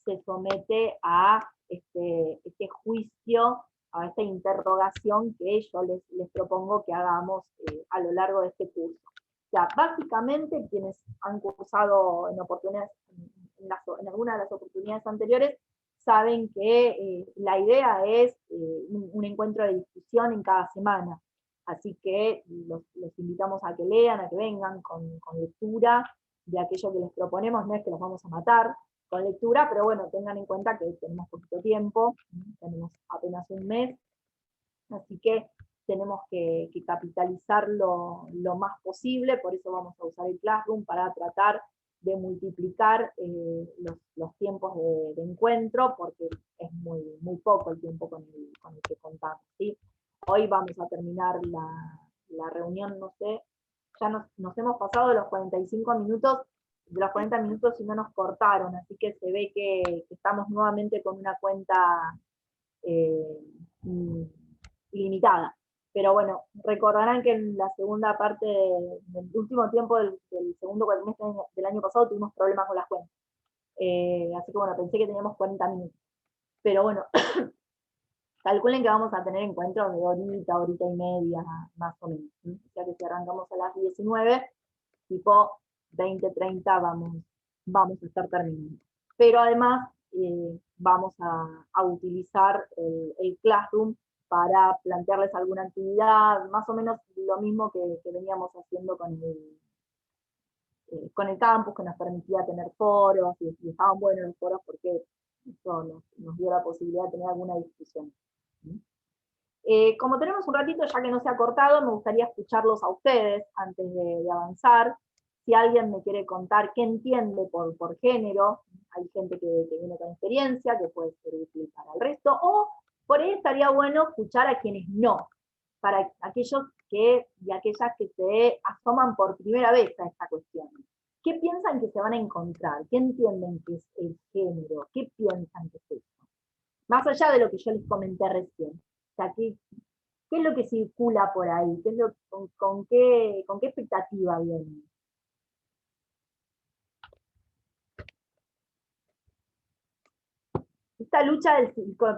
se somete a este juicio, a esta interrogación que yo les propongo que hagamos a lo largo de este curso. O sea, básicamente quienes han cursado en alguna de las oportunidades anteriores saben que la idea es un encuentro de discusión en cada semana. Así que los invitamos a que lean, a que vengan con lectura de aquello que les proponemos. No es que los vamos a matar con lectura, pero bueno, tengan en cuenta que tenemos poquito tiempo, tenemos apenas un mes, así que tenemos que capitalizar lo más posible. Por eso vamos a usar el Classroom para tratar de multiplicar los tiempos de encuentro, porque es muy poco el tiempo con el que contamos, ¿sí? Hoy vamos a terminar la reunión, no sé, ya nos hemos pasado de los 45 minutos, de los 40 minutos y no nos cortaron, así que se ve que estamos nuevamente con una cuenta ilimitada. Pero bueno, recordarán que en la segunda parte del último tiempo del segundo cuatrimestre del año pasado tuvimos problemas con las cuentas. Así que bueno, pensé que teníamos 40 minutos. Pero bueno, calculen que vamos a tener encuentros de horita y media, más o menos. O sea que si arrancamos a las 19, tipo 20:30 vamos a estar terminando. Pero además vamos a utilizar el Classroom para plantearles alguna actividad, más o menos lo mismo que veníamos haciendo con el campus, que nos permitía tener foros, y estaban buenos los foros porque eso nos dio la posibilidad de tener alguna discusión. Como tenemos un ratito, ya que no se ha cortado, me gustaría escucharlos a ustedes antes de avanzar. Si alguien me quiere contar qué entiende por género, hay gente que viene con experiencia, que puede ser útil para el resto, o por ahí estaría bueno escuchar a quienes no, para aquellos y aquellas que se asoman por primera vez a esta cuestión. ¿Qué piensan que se van a encontrar? ¿Qué entienden que es el género? ¿Qué piensan que es eso? Más allá de lo que yo les comenté recién. O sea, ¿qué es lo que circula por ahí? ¿Qué es con qué expectativa vienen? Esta lucha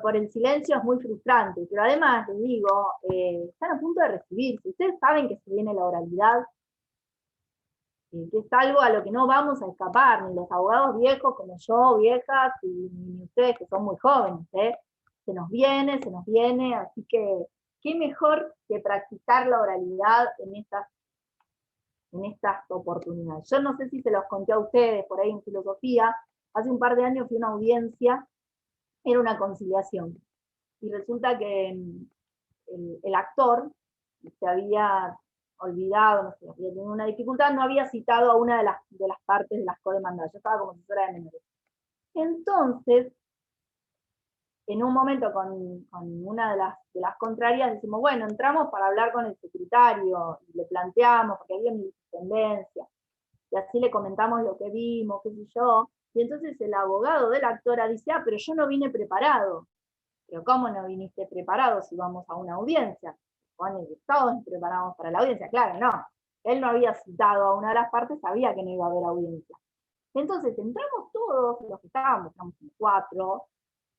por el silencio es muy frustrante, pero además, les digo, están a punto de recibirse. Ustedes saben que se viene la oralidad, que es algo a lo que no vamos a escapar, ni los abogados viejos como yo, viejas, ni ustedes que son muy jóvenes. Se nos viene, así que qué mejor que practicar la oralidad en estas oportunidades. Yo no sé si se los conté a ustedes por ahí en filosofía, hace un par de años fui a una audiencia, era una conciliación, y resulta que el actor se había olvidado, no sé, había tenido una dificultad, no había citado a una de las partes de las codemandadas. Yo estaba como asesora de menores. Entonces, en un momento con una de las contrarias, decimos, bueno, entramos para hablar con el secretario, y le planteamos, porque había mi tendencia, y así le comentamos lo que vimos, qué sé yo, y entonces el abogado de la actora dice, pero yo no vine preparado. Pero ¿cómo no viniste preparado si vamos a una audiencia? Supone que todos nos preparamos para la audiencia. Claro, no. Él no había citado a una de las partes, sabía que no iba a haber audiencia. Entonces entramos todos, los que estábamos cuatro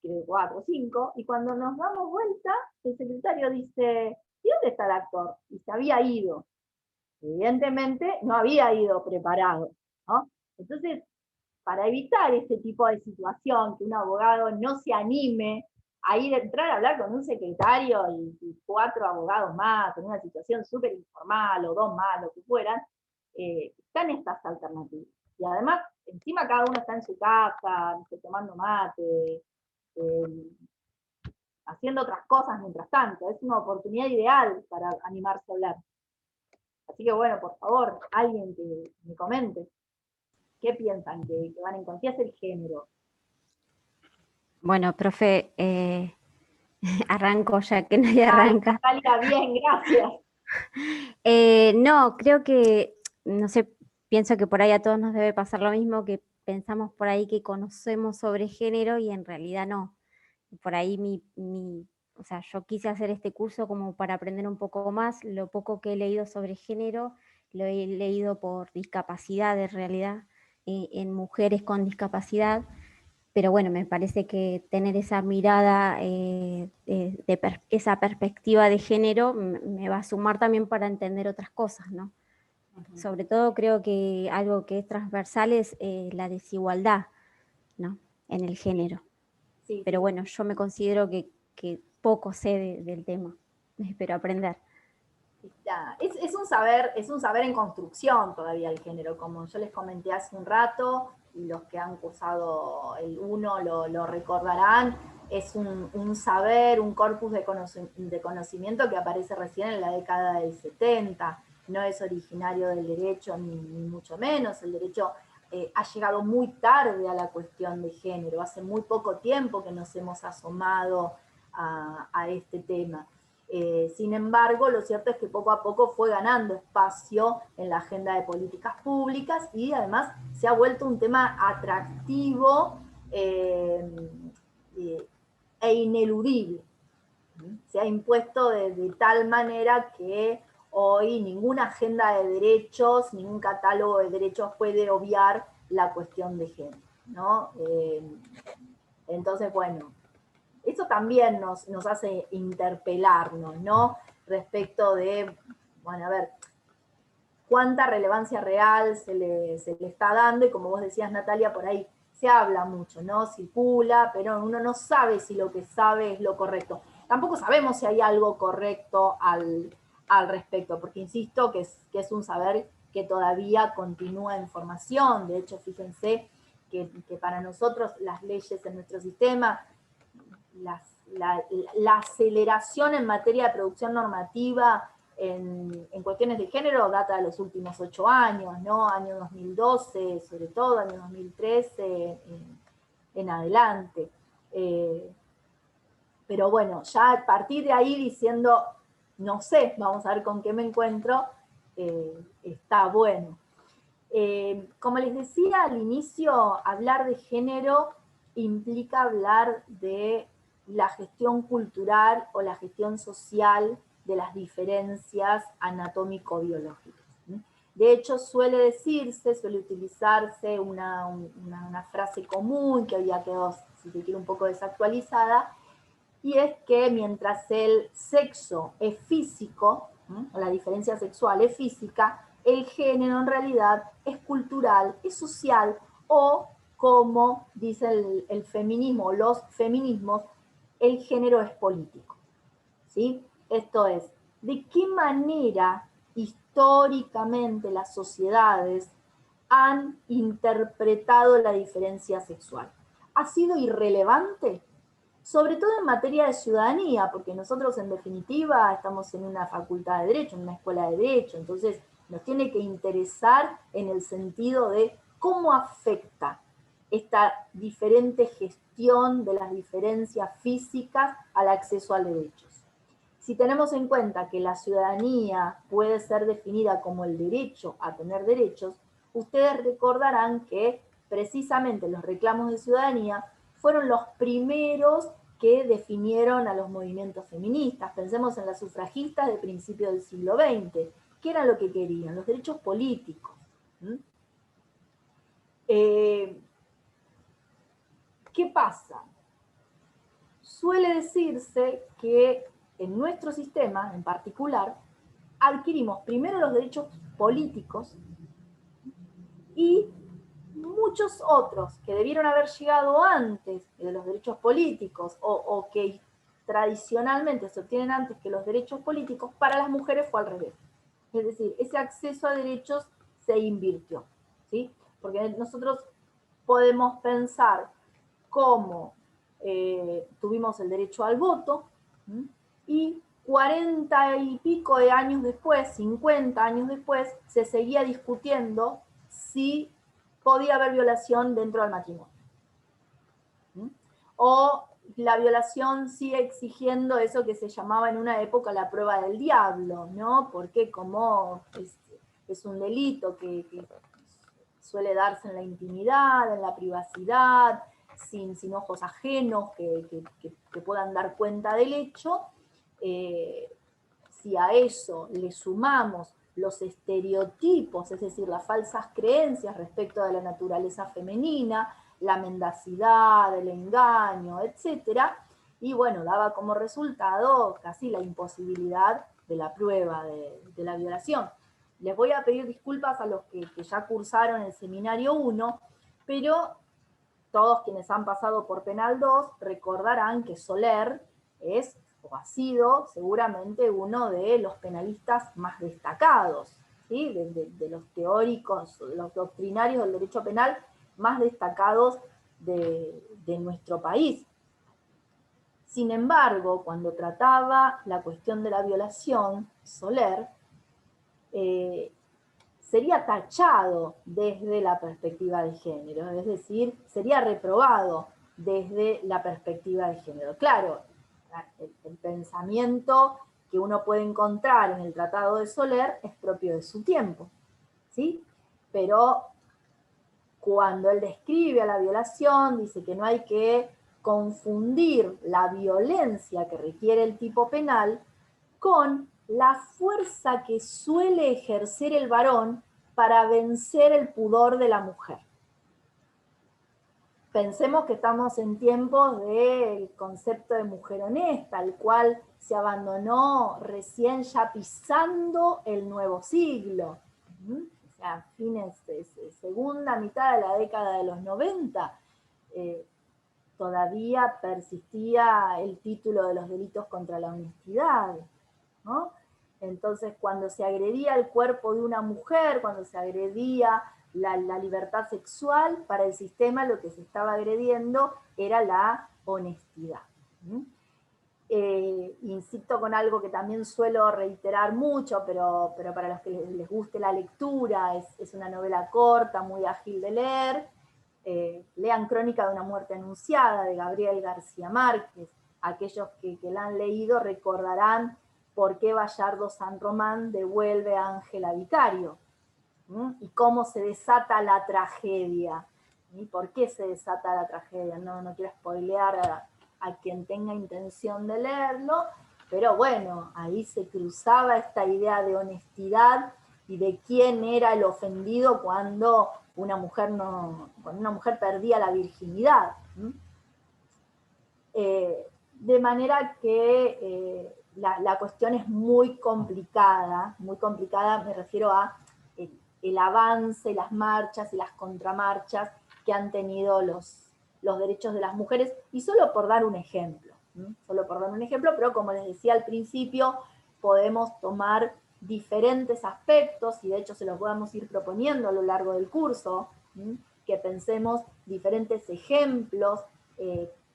o cinco, y cuando nos damos vuelta, el secretario dice, ¿y dónde está el actor? Y se había ido. Evidentemente no había ido preparado, ¿no? Entonces, para evitar este tipo de situación, que un abogado no se anime a entrar a hablar con un secretario y 4 abogados más, en una situación súper informal, o 2 más, lo que fueran, están estas alternativas. Y además, encima cada uno está en su casa, tomando mate, haciendo otras cosas mientras tanto. Es una oportunidad ideal para animarse a hablar. Así que bueno, por favor, alguien que me comente. ¿Qué piensan que van a encontrar? ¿Qué es el género? Bueno, profe, arranco ya que nadie arranca. Natalia, bien, gracias. No, creo que, no sé, pienso que por ahí a todos nos debe pasar lo mismo, que pensamos por ahí que conocemos sobre género y en realidad no. Por ahí o sea, yo quise hacer este curso como para aprender un poco más. Lo poco que he leído sobre género, lo he leído por discapacidad en realidad, en mujeres con discapacidad. Pero bueno, me parece que tener esa mirada, esa perspectiva de género me va a sumar también para entender otras cosas, ¿no? Sobre todo creo que algo que es transversal es la desigualdad, ¿no? En el género. Sí, Pero sí. bueno, yo me considero que poco sé del tema, espero aprender. Es un saber en construcción todavía el género, como yo les comenté hace un rato, y los que han cursado el 1 lo recordarán, es un saber, un corpus de conocimiento que aparece recién en la década del 70, no es originario del derecho ni mucho menos, el derecho ha llegado muy tarde a la cuestión de género, hace muy poco tiempo que nos hemos asomado a este tema. Sin embargo, lo cierto es que poco a poco fue ganando espacio en la agenda de políticas públicas y además se ha vuelto un tema atractivo e ineludible. Se ha impuesto de tal manera que hoy ninguna agenda de derechos, ningún catálogo de derechos puede obviar la cuestión de género, ¿no? Entonces, bueno, eso también nos hace interpelarnos, ¿no? Respecto de, bueno, a ver, cuánta relevancia real se le está dando, y como vos decías, Natalia, por ahí se habla mucho, ¿no? Circula, pero uno no sabe si lo que sabe es lo correcto. Tampoco sabemos si hay algo correcto al respecto, porque insisto que es un saber que todavía continúa en formación. De hecho, fíjense que para nosotros las leyes en nuestro sistema, la aceleración en materia de producción normativa en cuestiones de género data de los últimos 8 años, ¿no? Año 2012, sobre todo, año 2013 en adelante. Pero bueno, ya a partir de ahí diciendo, no sé, vamos a ver con qué me encuentro, está bueno. Como les decía al inicio, hablar de género implica hablar de la gestión cultural o la gestión social de las diferencias anatómico-biológicas. De hecho, suele utilizarse una frase común que hoy ya quedó, si se quiere, un poco desactualizada, y es que mientras el sexo es físico, o la diferencia sexual es física, el género en realidad es cultural, es social, o como dice el feminismo, los feminismos, el género es político. ¿Sí? Esto es, ¿de qué manera históricamente las sociedades han interpretado la diferencia sexual? ¿Ha sido irrelevante? Sobre todo en materia de ciudadanía, porque nosotros en definitiva estamos en una facultad de Derecho, en una escuela de Derecho, entonces nos tiene que interesar en el sentido de cómo afecta esta diferente gestión de las diferencias físicas al acceso a derechos. Si tenemos en cuenta que la ciudadanía puede ser definida como el derecho a tener derechos, ustedes recordarán que precisamente los reclamos de ciudadanía fueron los primeros que definieron a los movimientos feministas. Pensemos en las sufragistas de principios del siglo XX. ¿Qué era lo que querían? Los derechos políticos. ¿Qué pasa? Suele decirse que en nuestro sistema, en particular, adquirimos primero los derechos políticos y muchos otros que debieron haber llegado antes de los derechos políticos o que tradicionalmente se obtienen antes que los derechos políticos, para las mujeres fue al revés. Es decir, ese acceso a derechos se invirtió, ¿sí? Porque nosotros podemos pensar cómo tuvimos el derecho al voto y 40 y pico de años después, 50 años después, se seguía discutiendo si podía haber violación dentro del matrimonio. O la violación sigue exigiendo eso que se llamaba en una época la prueba del diablo, ¿no? Porque como es un delito que suele darse en la intimidad, en la privacidad, sin ojos ajenos que puedan dar cuenta del hecho, si a eso le sumamos los estereotipos, es decir, las falsas creencias respecto de la naturaleza femenina, la mendacidad, el engaño, etc. Y bueno, daba como resultado casi la imposibilidad de la prueba de la violación. Les voy a pedir disculpas a los que ya cursaron el seminario 1, pero todos quienes han pasado por Penal 2 recordarán que Soler es o ha sido seguramente uno de los penalistas más destacados, ¿sí? de los teóricos, los doctrinarios del derecho penal más destacados de nuestro país. Sin embargo, cuando trataba la cuestión de la violación, Soler sería tachado desde la perspectiva de género, es decir, sería reprobado desde la perspectiva de género. Claro, el pensamiento que uno puede encontrar en el Tratado de Soler es propio de su tiempo, ¿sí? Pero cuando él describe a la violación, dice que no hay que confundir la violencia que requiere el tipo penal con la fuerza que suele ejercer el varón para vencer el pudor de la mujer. Pensemos que estamos en tiempos del concepto de mujer honesta, el cual se abandonó recién ya pisando el nuevo siglo. O sea, fines de segunda mitad de la década de los 90, todavía persistía el título de los delitos contra la honestidad, ¿no? Entonces, cuando se agredía el cuerpo de una mujer, cuando se agredía la libertad sexual, para el sistema lo que se estaba agrediendo era la honestidad. Insisto con algo que también suelo reiterar mucho, pero para los que les guste la lectura, es una novela corta, muy ágil de leer. Lean Crónica de una muerte anunciada, de Gabriel García Márquez. Aquellos que la han leído recordarán por qué Bayardo San Román devuelve a Ángela Vicario, y cómo se desata la tragedia, y por qué se desata la tragedia. No quiero spoilear a quien tenga intención de leerlo, pero bueno, ahí se cruzaba esta idea de honestidad y de quién era el ofendido cuando una mujer perdía la virginidad. De manera que la cuestión es muy complicada, me refiero a el avance, las marchas y las contramarchas que han tenido los derechos de las mujeres, y solo por dar un ejemplo, pero como les decía al principio, podemos tomar diferentes aspectos, y de hecho se los vamos a ir proponiendo a lo largo del curso, que pensemos diferentes ejemplos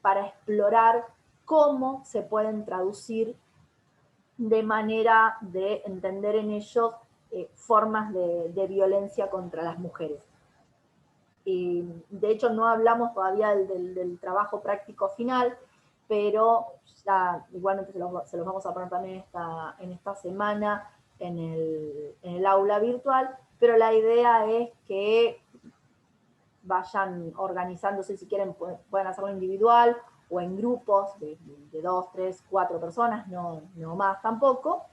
para explorar cómo se pueden traducir de manera de entender en ellos formas de violencia contra las mujeres. Y de hecho no hablamos todavía del trabajo práctico final, pero ya igualmente se los vamos a poner también en esta semana en el aula virtual, pero la idea es que vayan organizándose, si quieren pueden hacerlo individual o en grupos de 2, 3, 4 personas, no más tampoco,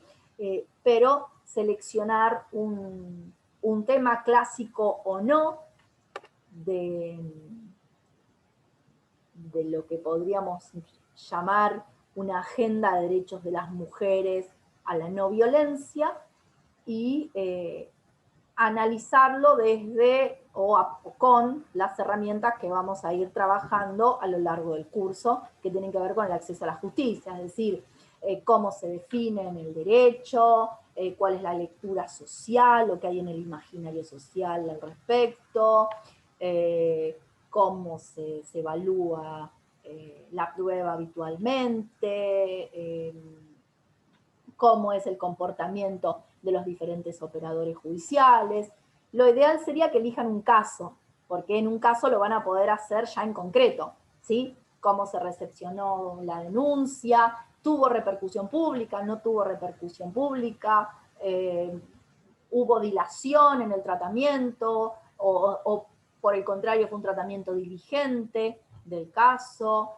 pero seleccionar un tema clásico o no de lo que podríamos llamar una agenda de derechos de las mujeres a la no violencia, y analizarlo desde o con las herramientas que vamos a ir trabajando a lo largo del curso, que tienen que ver con el acceso a la justicia, es decir, cómo se define en el derecho, cuál es la lectura social, lo que hay en el imaginario social al respecto, cómo se evalúa la prueba habitualmente, cómo es el comportamiento de los diferentes operadores judiciales. Lo ideal sería que elijan un caso, porque en un caso lo van a poder hacer ya en concreto, ¿sí? Cómo se recepcionó la denuncia, tuvo repercusión pública, no tuvo repercusión pública, hubo dilación en el tratamiento, o por el contrario fue un tratamiento diligente del caso,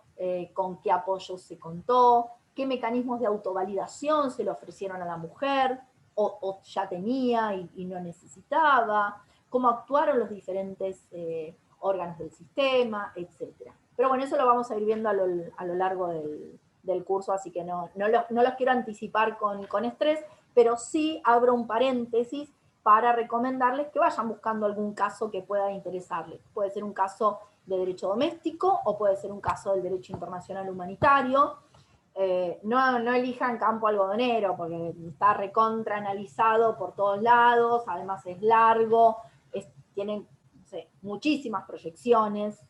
con qué apoyo se contó, qué mecanismos de autovalidación se le ofrecieron a la mujer, o ya tenía y no necesitaba, cómo actuaron los diferentes órganos del sistema, etc. Pero bueno, eso lo vamos a ir viendo a lo largo del curso, así que no los quiero anticipar con estrés, pero sí abro un paréntesis para recomendarles que vayan buscando algún caso que pueda interesarles. Puede ser un caso de derecho doméstico o puede ser un caso del derecho internacional humanitario. No elijan campo algodonero porque está recontra analizado por todos lados, además es largo, tiene no sé, muchísimas proyecciones,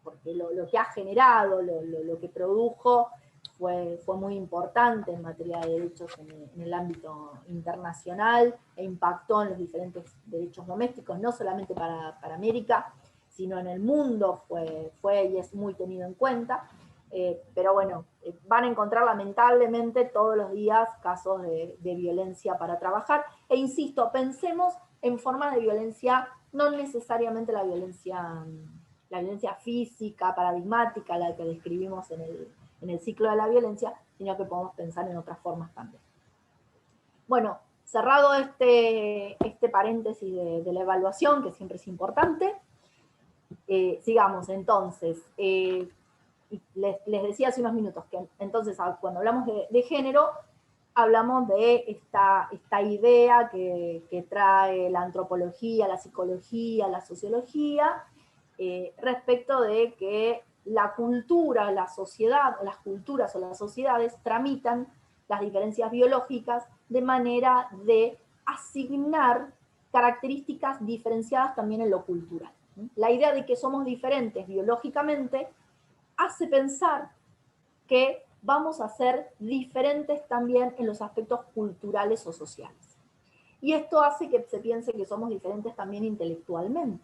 porque lo que ha generado, lo que produjo fue muy importante en materia de derechos en el ámbito internacional e impactó en los diferentes derechos domésticos, no solamente para América, sino en el mundo fue y es muy tenido en cuenta. Pero bueno, van a encontrar lamentablemente todos los días casos de violencia para trabajar. E insisto, pensemos en formas de violencia, no necesariamente la violencia física, paradigmática, la que describimos en el ciclo de la violencia, sino que podemos pensar en otras formas también. Bueno, cerrado este paréntesis de la evaluación, que siempre es importante, sigamos entonces. Les decía hace unos minutos que entonces cuando hablamos de género, hablamos de esta idea que trae la antropología, la psicología, la sociología, respecto de que la cultura, la sociedad, las culturas o las sociedades tramitan las diferencias biológicas de manera de asignar características diferenciadas también en lo cultural. La idea de que somos diferentes biológicamente hace pensar que vamos a ser diferentes también en los aspectos culturales o sociales. Y esto hace que se piense que somos diferentes también intelectualmente.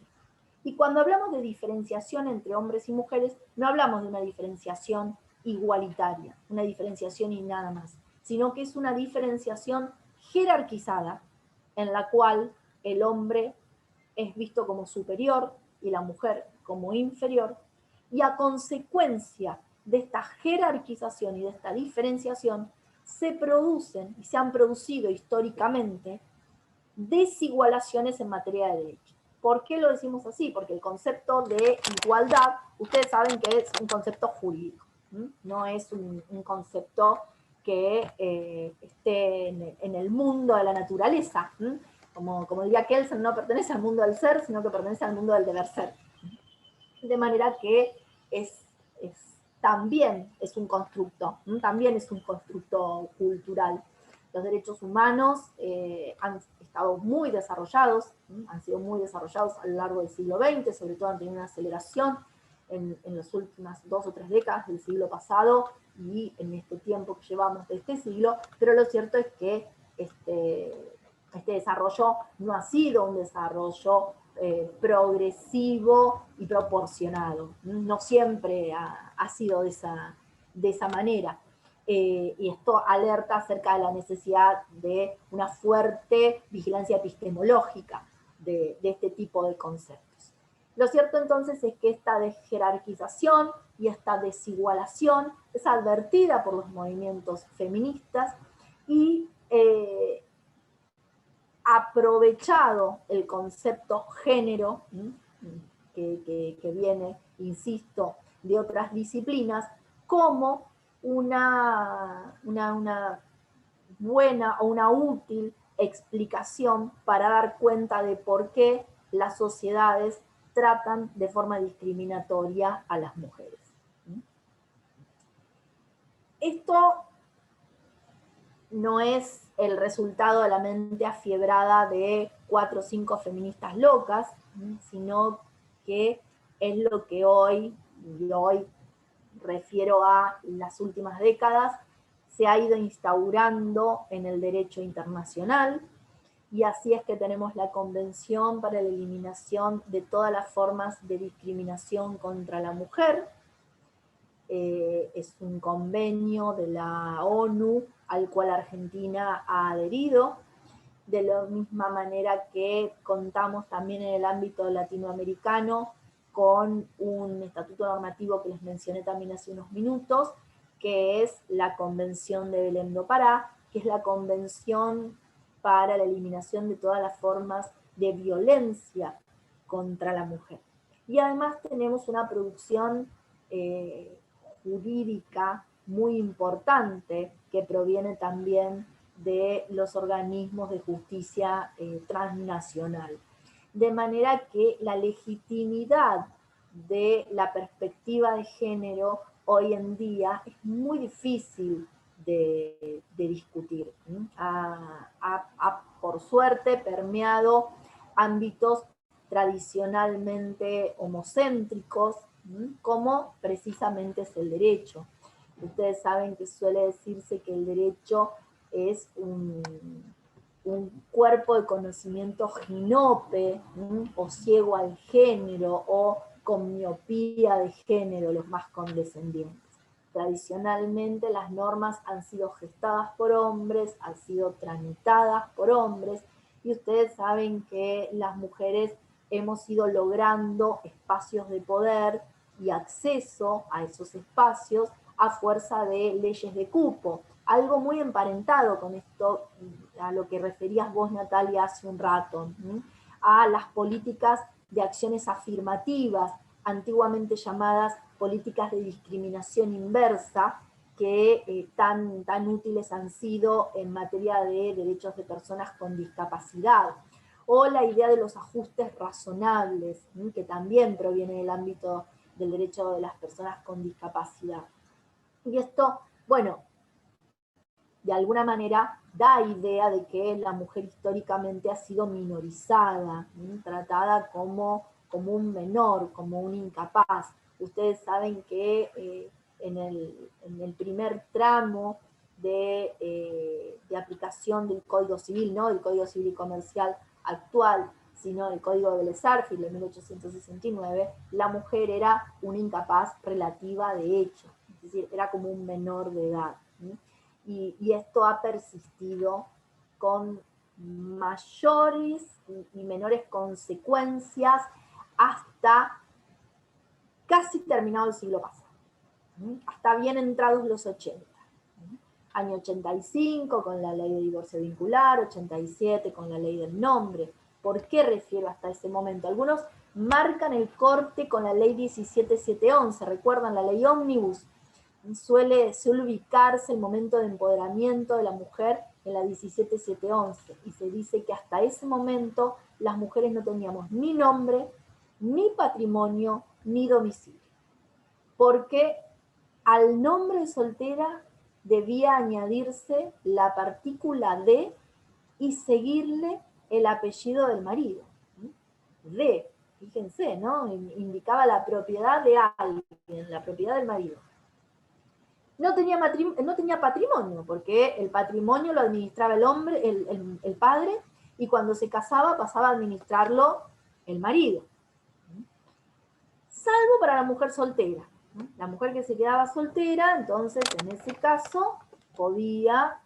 Y cuando hablamos de diferenciación entre hombres y mujeres, no hablamos de una diferenciación igualitaria, una diferenciación y nada más, sino que es una diferenciación jerarquizada en la cual el hombre es visto como superior y la mujer como inferior, y a consecuencia de esta jerarquización y de esta diferenciación se producen y se han producido históricamente desigualaciones en materia de derecho. ¿Por qué lo decimos así? Porque el concepto de igualdad, ustedes saben que es un concepto jurídico, no es un concepto que esté en el mundo de la naturaleza. Como diría Kelsen, no pertenece al mundo del ser, sino que pertenece al mundo del deber ser. De manera que también es un constructo, también es un constructo cultural. Los derechos humanos han estado muy desarrollados, han sido muy desarrollados a lo largo del siglo XX, sobre todo han tenido una aceleración en las últimas 2 o 3 décadas del siglo pasado y en este tiempo que llevamos de este siglo, pero lo cierto es que este desarrollo no ha sido un desarrollo progresivo y proporcionado. No siempre ha sido de esa manera. Y esto alerta acerca de la necesidad de una fuerte vigilancia epistemológica de este tipo de conceptos. Lo cierto entonces es que esta jerarquización y esta desigualación es advertida por los movimientos feministas y aprovechado el concepto género, que viene, insisto, de otras disciplinas, como una buena o una útil explicación para dar cuenta de por qué las sociedades tratan de forma discriminatoria a las mujeres. Esto no es el resultado de la mente afiebrada de 4 o 5 feministas locas, sino que es lo que hoy refiero a las últimas décadas, se ha ido instaurando en el derecho internacional, y así es que tenemos la Convención para la Eliminación de todas las formas de discriminación contra la mujer. Es un convenio de la ONU al cual Argentina ha adherido, de la misma manera que contamos también en el ámbito latinoamericano con un estatuto normativo que les mencioné también hace unos minutos, que es la Convención de Belém do Pará, que es la Convención para la eliminación de todas las formas de violencia contra la mujer. Y además tenemos una producción jurídica muy importante que proviene también de los organismos de justicia transnacional. De manera que la legitimidad de la perspectiva de género hoy en día es muy difícil de discutir. Ha, por suerte, permeado ámbitos tradicionalmente homocéntricos, como precisamente es el derecho. Ustedes saben que suele decirse que el derecho es un cuerpo de conocimiento ginope, o ciego al género, o con miopía de género, los más condescendientes. Tradicionalmente las normas han sido gestadas por hombres, han sido tramitadas por hombres, y ustedes saben que las mujeres hemos ido logrando espacios de poder y acceso a esos espacios a fuerza de leyes de cupo. Algo muy emparentado con esto, a lo que referías vos, Natalia, hace un rato, a las políticas de acciones afirmativas, antiguamente llamadas políticas de discriminación inversa, que tan útiles han sido en materia de derechos de personas con discapacidad. O la idea de los ajustes razonables, que también proviene del ámbito del derecho de las personas con discapacidad. Y esto, bueno, de alguna manera da idea de que la mujer históricamente ha sido minorizada, tratada como un menor, como un incapaz. Ustedes saben que en el primer tramo de aplicación del Código Civil, no del Código Civil y Comercial actual, sino el Código de Bellas Artes de 1869, la mujer era una incapaz relativa de hecho, es decir, era como un menor de edad. Y esto ha persistido con mayores y menores consecuencias hasta casi terminado el siglo pasado, hasta bien entrados los 80. Año 85 con la ley de divorcio vincular, 87 con la ley del nombre. ¿Por qué refiero hasta ese momento? Algunos marcan el corte con la ley 17711, ¿recuerdan la ley ómnibus? Suele ubicarse el momento de empoderamiento de la mujer en la 17711, y se dice que hasta ese momento las mujeres no teníamos ni nombre, ni patrimonio, ni domicilio. Porque al nombre de soltera debía añadirse la partícula de y seguirle el apellido del marido. De, fíjense, ¿no? Indicaba la propiedad de alguien, la propiedad del marido. No tenía patrimonio, porque el patrimonio lo administraba el hombre, el padre, y cuando se casaba pasaba a administrarlo el marido. Salvo para la mujer soltera. La mujer que se quedaba soltera, entonces en ese caso podía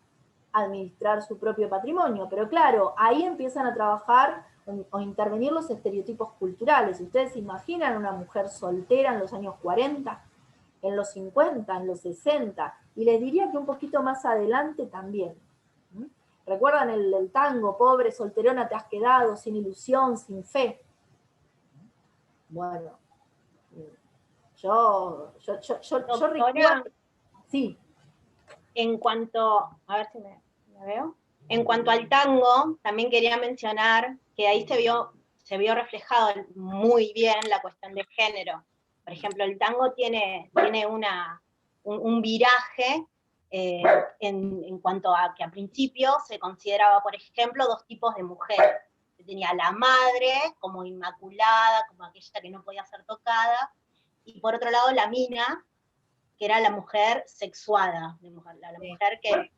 administrar su propio patrimonio. Pero claro, ahí empiezan a trabajar o intervenir los estereotipos culturales. ¿Ustedes se imaginan una mujer soltera en los años 40? En los 50, en los 60, y les diría que un poquito más adelante también. ¿Recuerdan el tango? Pobre solterona te has quedado, sin ilusión, sin fe. Bueno, yo recuerdo... Sí. En cuanto, a ver si me veo. En cuanto al tango, también quería mencionar que ahí se vio reflejado muy bien la cuestión de género. Por ejemplo, el tango tiene un viraje en cuanto a que al principio se consideraba, por ejemplo, dos tipos de mujeres. Se tenía la madre como inmaculada, como aquella que no podía ser tocada, y por otro lado la mina, que era la mujer sexuada, la mujer que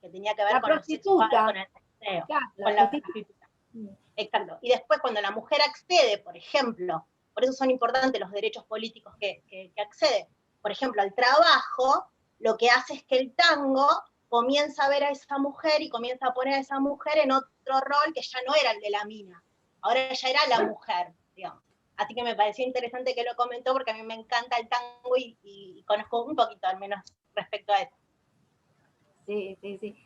tenía que ver La con lo sexual, prostituta. con el deseo, Claro, con la prostituta. Exacto. Y después cuando la mujer accede, por ejemplo, por eso son importantes los derechos políticos que accede, por ejemplo, al trabajo, lo que hace es que el tango comienza a ver a esa mujer y comienza a poner a esa mujer en otro rol que ya no era el de la mina, ahora ya era la mujer, digamos. Así que me pareció interesante que lo comentó porque a mí me encanta el tango y conozco un poquito al menos respecto a eso. Sí, sí, sí.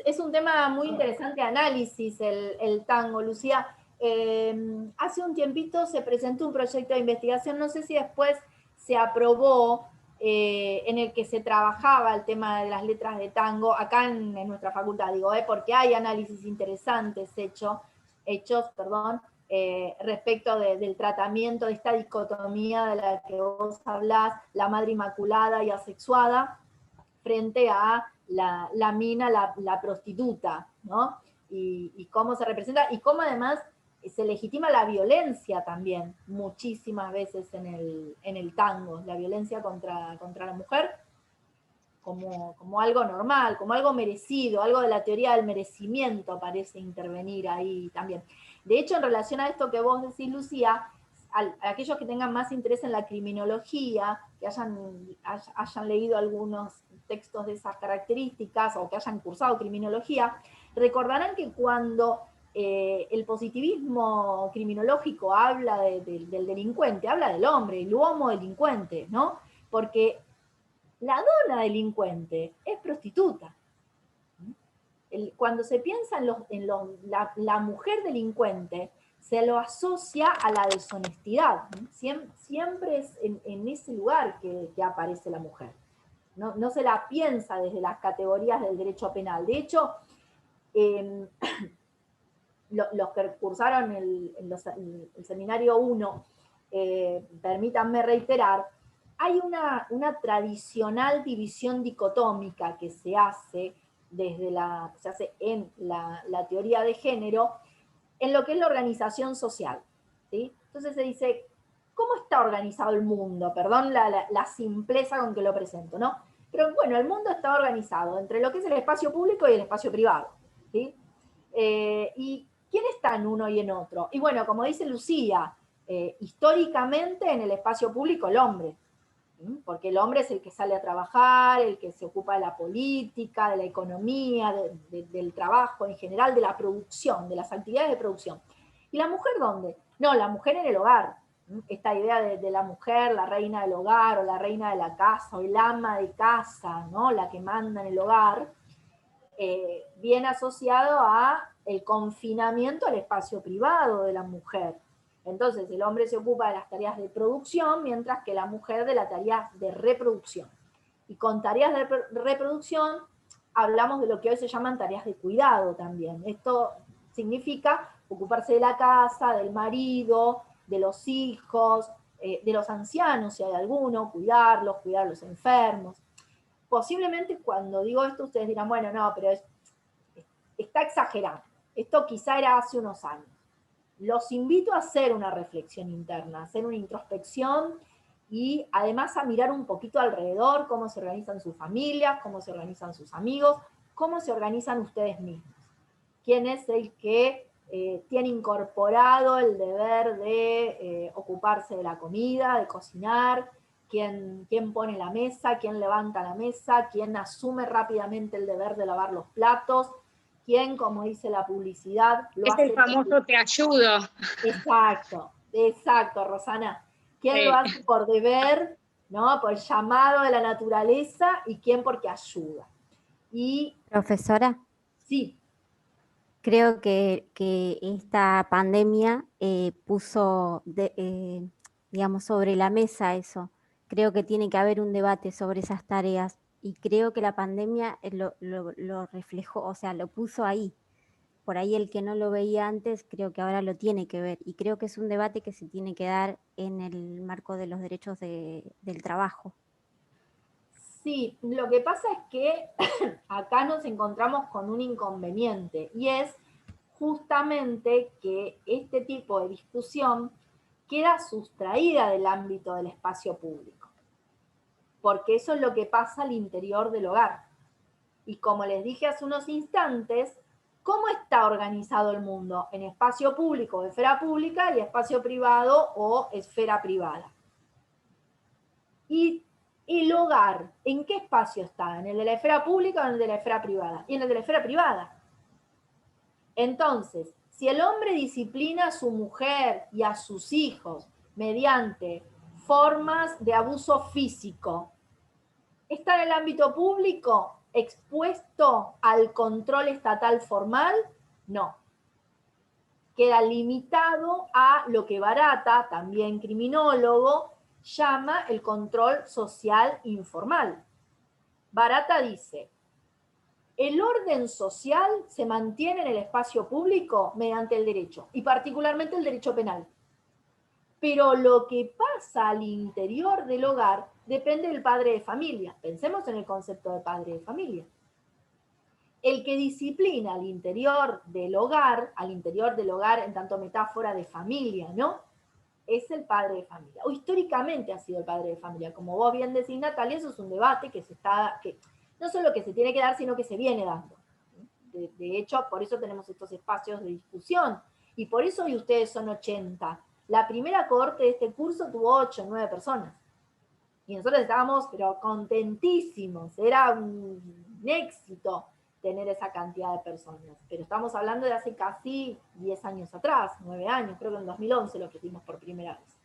Es un tema muy interesante de análisis el tango, Lucía. Hace un tiempito se presentó un proyecto de investigación, no sé si después se aprobó, en el que se trabajaba el tema de las letras de tango, acá en nuestra facultad, digo, porque hay análisis interesantes hechos, respecto del tratamiento de esta dicotomía de la que vos hablás, la madre inmaculada y asexuada, frente a la mina, la prostituta, ¿no? Y cómo se representa, y cómo además se legitima la violencia también, muchísimas veces en el tango, la violencia contra la mujer, como algo normal, como algo merecido, algo de la teoría del merecimiento parece intervenir ahí también. De hecho, en relación a esto que vos decís, Lucía, a aquellos que tengan más interés en la criminología, que hayan leído algunos textos de esas características o que hayan cursado criminología, recordarán que cuando el positivismo criminológico habla del delincuente, habla del hombre, el homo delincuente, ¿no? Porque la dona delincuente es prostituta. Cuando se piensa en la mujer delincuente, se lo asocia a la deshonestidad. Siempre es en ese lugar que aparece la mujer. No se la piensa desde las categorías del derecho penal. De hecho, los que cursaron el seminario 1, permítanme reiterar, hay una tradicional división dicotómica que se hace en la teoría de género, en lo que es la organización social, ¿sí? Entonces se dice, ¿cómo está organizado el mundo? Perdón la simpleza con que lo presento, ¿no? Pero bueno, el mundo está organizado entre lo que es el espacio público y el espacio privado, ¿sí? ¿Y quién está en uno y en otro? Y bueno, como dice Lucía, históricamente en el espacio público el hombre, porque el hombre es el que sale a trabajar, el que se ocupa de la política, de la economía, del trabajo en general, de la producción, de las actividades de producción. ¿Y la mujer dónde? No, la mujer en el hogar. Esta idea de la mujer, la reina del hogar, o la reina de la casa, o el ama de casa, ¿no? La que manda en el hogar, viene asociado a el confinamiento al espacio privado de la mujer. Entonces el hombre se ocupa de las tareas de producción, mientras que la mujer de las tareas de reproducción. Y con tareas de reproducción hablamos de lo que hoy se llaman tareas de cuidado también. Esto significa ocuparse de la casa, del marido, de los hijos, de los ancianos, si hay alguno, cuidar los enfermos. Posiblemente cuando digo esto ustedes dirán, bueno, no, pero está exagerando. Esto quizá era hace unos años. Los invito a hacer una reflexión interna, a hacer una introspección y además a mirar un poquito alrededor cómo se organizan sus familias, cómo se organizan sus amigos, cómo se organizan ustedes mismos. ¿Quién es el que tiene incorporado el deber de ocuparse de la comida, de cocinar? ¿Quién pone la mesa? ¿Quién levanta la mesa? ¿Quién asume rápidamente el deber de lavar los platos? ¿Quién, como dice la publicidad, lo hace? Es el famoso te ayudo. Exacto, Rosana. ¿Quién lo hace por deber, ¿no? Por llamado de la naturaleza, y quién porque ayuda? Y, Profesora. Sí. Creo que esta pandemia puso, digamos, sobre la mesa eso. Creo que tiene que haber un debate sobre esas tareas y creo que la pandemia lo reflejó, o sea, lo puso ahí. Por ahí el que no lo veía antes, creo que ahora lo tiene que ver y creo que es un debate que se tiene que dar en el marco de los derechos del trabajo. Sí, lo que pasa es que acá nos encontramos con un inconveniente y es justamente que este tipo de discusión queda sustraída del ámbito del espacio público. porque eso es lo que pasa al interior del hogar. Y como les dije hace unos instantes, ¿cómo está organizado el mundo? En espacio público o esfera pública y espacio privado o esfera privada. Y el hogar, ¿en qué espacio está? ¿En el de la esfera pública o en el de la esfera privada? Y en el de la esfera privada. Entonces, si el hombre disciplina a su mujer y a sus hijos mediante formas de abuso físico, ¿está en el ámbito público expuesto al control estatal formal? No. Queda limitado a lo que Barata, también criminólogo, llama el control social informal. Barata dice, el orden social se mantiene en el espacio público mediante el derecho, y particularmente el derecho penal. Pero lo que pasa al interior del hogar depende del padre de familia. Pensemos en el concepto de padre de familia. El que disciplina al interior del hogar en tanto metáfora de familia, ¿no? Es el padre de familia. O históricamente ha sido el padre de familia. Como vos bien decís, Natalia, eso es un debate que no solo que se tiene que dar, sino que se viene dando. De hecho, por eso tenemos estos espacios de discusión. Y por eso hoy ustedes son 80. La primera cohorte de este curso tuvo 8 o 9 personas. Y nosotros estábamos, pero contentísimos. Era un éxito tener esa cantidad de personas. Pero estamos hablando de hace casi 10 años atrás, 9 años, creo que en 2011 lo que hicimos por primera vez.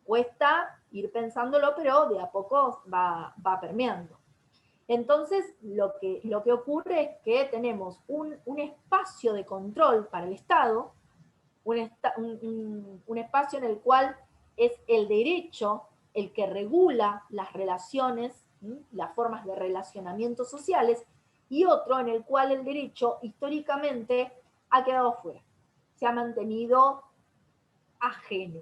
Cuesta ir pensándolo, pero de a poco va permeando. Entonces, lo que ocurre es que tenemos un espacio de control para el Estado, un espacio en el cual es el derecho el que regula las relaciones, las formas de relacionamiento sociales, y otro en el cual el derecho históricamente ha quedado fuera, se ha mantenido ajeno.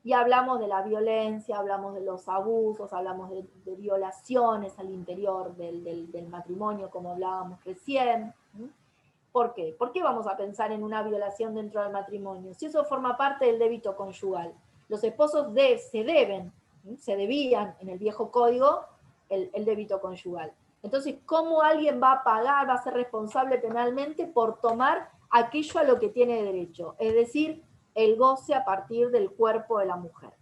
Y hablamos de la violencia, hablamos de los abusos, hablamos de violaciones al interior del matrimonio, como hablábamos recién. ¿Por qué? ¿Por qué vamos a pensar en una violación dentro del matrimonio? Si eso forma parte del débito conyugal. Los esposos se debían en el viejo código el débito conyugal. Entonces, ¿cómo alguien va a pagar, va a ser responsable penalmente por tomar aquello a lo que tiene derecho? Es decir, el goce a partir del cuerpo de la mujer.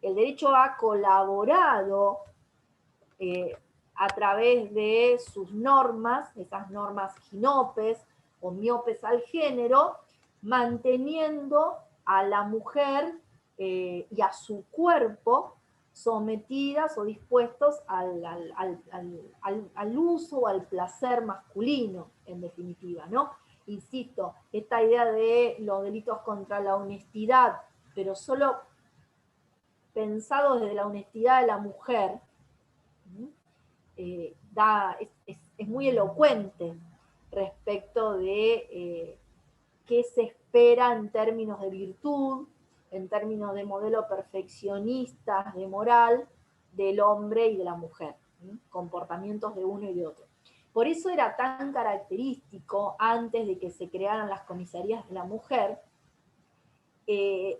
El derecho ha colaborado a través de sus normas, esas normas ginopes o miopes al género, manteniendo a la mujer y a su cuerpo sometidas o dispuestos al uso o al placer masculino, en definitiva, ¿no? Insisto, esta idea de los delitos contra la honestidad, pero solo pensado desde la honestidad de la mujer, es muy elocuente respecto de qué se espera en términos de virtud, en términos de modelo perfeccionistas de moral del hombre y de la mujer, comportamientos de uno y de otro. Por eso era tan característico, antes de que se crearan las comisarías de la mujer, el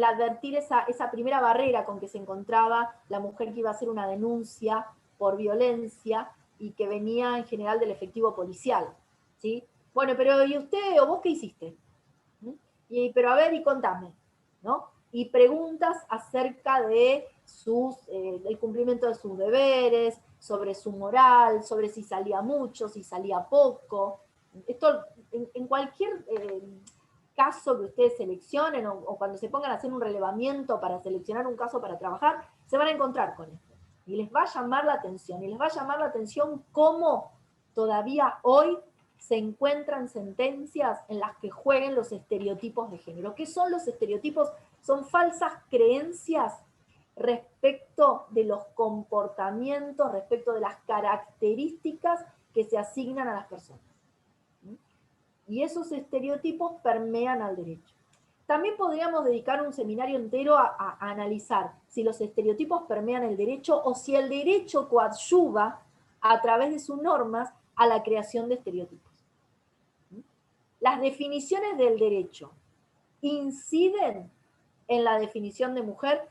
advertir esa primera barrera con que se encontraba la mujer que iba a hacer una denuncia por violencia y que venía en general del efectivo policial, ¿sí? Bueno, pero ¿y usted o vos qué hiciste? Pero a ver, y contame, ¿no? Y preguntas acerca de del cumplimiento de sus deberes, sobre su moral, sobre si salía mucho, si salía poco. Esto en cualquier caso que ustedes seleccionen o cuando se pongan a hacer un relevamiento para seleccionar un caso para trabajar, se van a encontrar con esto. Y les va a llamar la atención, y les va a llamar la atención cómo todavía hoy se encuentran sentencias en las que jueguen los estereotipos de género. ¿Qué son los estereotipos? Son falsas creencias respecto de los comportamientos, respecto de las características que se asignan a las personas. Y esos estereotipos permean al derecho. También podríamos dedicar un seminario entero a analizar si los estereotipos permean el derecho o si el derecho coadyuva a través de sus normas a la creación de estereotipos. Las definiciones del derecho inciden en la definición de mujer.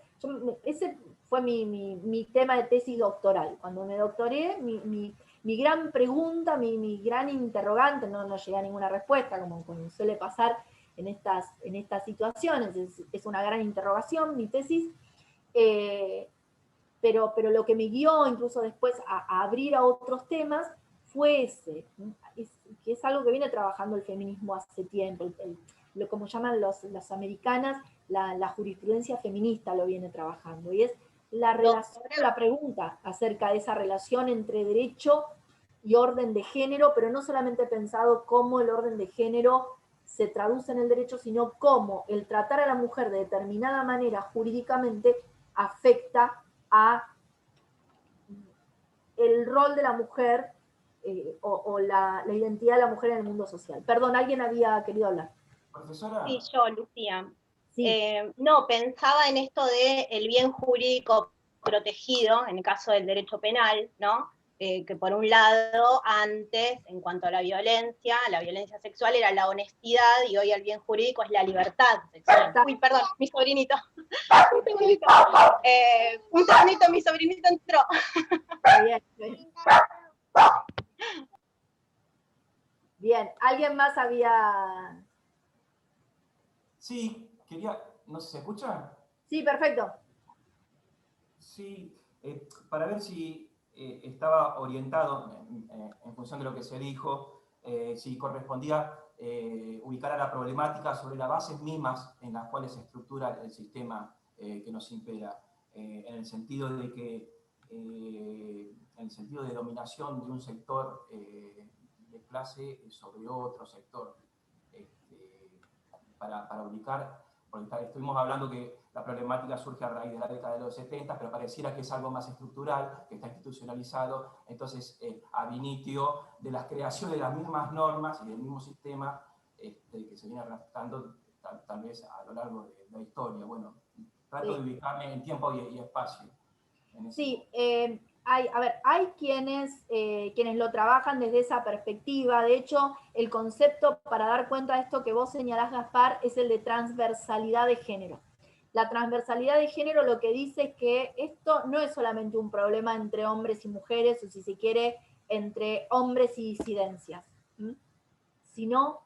Ese fue mi tema de tesis doctoral. Cuando me doctoré, mi gran pregunta, mi gran interrogante, no llegué a ninguna respuesta, como suele pasar en estas situaciones, es una gran interrogación mi tesis, pero lo que me guió incluso después a abrir a otros temas fue ese, que es algo que viene trabajando el feminismo hace tiempo, lo como llaman las americanas, la jurisprudencia feminista lo viene trabajando, y es la relación, la pregunta acerca de esa relación entre derecho y orden de género, pero no solamente pensado cómo el orden de género se traduce en el derecho, sino cómo el tratar a la mujer de determinada manera jurídicamente afecta a el rol de la mujer o la identidad de la mujer en el mundo social. Perdón, ¿alguien había querido hablar? Profesora. Sí, yo, Lucía. Sí. No, pensaba en esto de el bien jurídico protegido, en el caso del derecho penal, ¿no? Que por un lado, antes, en cuanto a la violencia sexual era la honestidad, y hoy el bien jurídico es la libertad sexual. Uy, perdón, mi sobrinito. Un segundito, mi sobrinito entró. Bien, bien. Bien, ¿alguien más había...? Sí, quería, no sé, ¿se escucha? Sí, perfecto. Sí, para ver si estaba orientado en función de lo que se dijo, si correspondía ubicar a la problemática sobre las bases mismas en las cuales se estructura el sistema que nos impera, en el sentido de que, en el sentido de dominación de un sector de clase sobre otro sector, para ubicar, porque estuvimos hablando que la problemática surge a raíz de la década de los 70, pero pareciera que es algo más estructural, que está institucionalizado, entonces ab initio de las creaciones de las mismas normas y del mismo sistema que se viene arrastrando tal vez a lo largo de la historia. Bueno, trato de ubicarme en tiempo y espacio. Sí, hay quienes lo trabajan desde esa perspectiva. De hecho, el concepto para dar cuenta de esto que vos señalás, Gaspar, es el de transversalidad de género. La transversalidad de género lo que dice es que esto no es solamente un problema entre hombres y mujeres, o si se quiere, entre hombres y disidencias, sino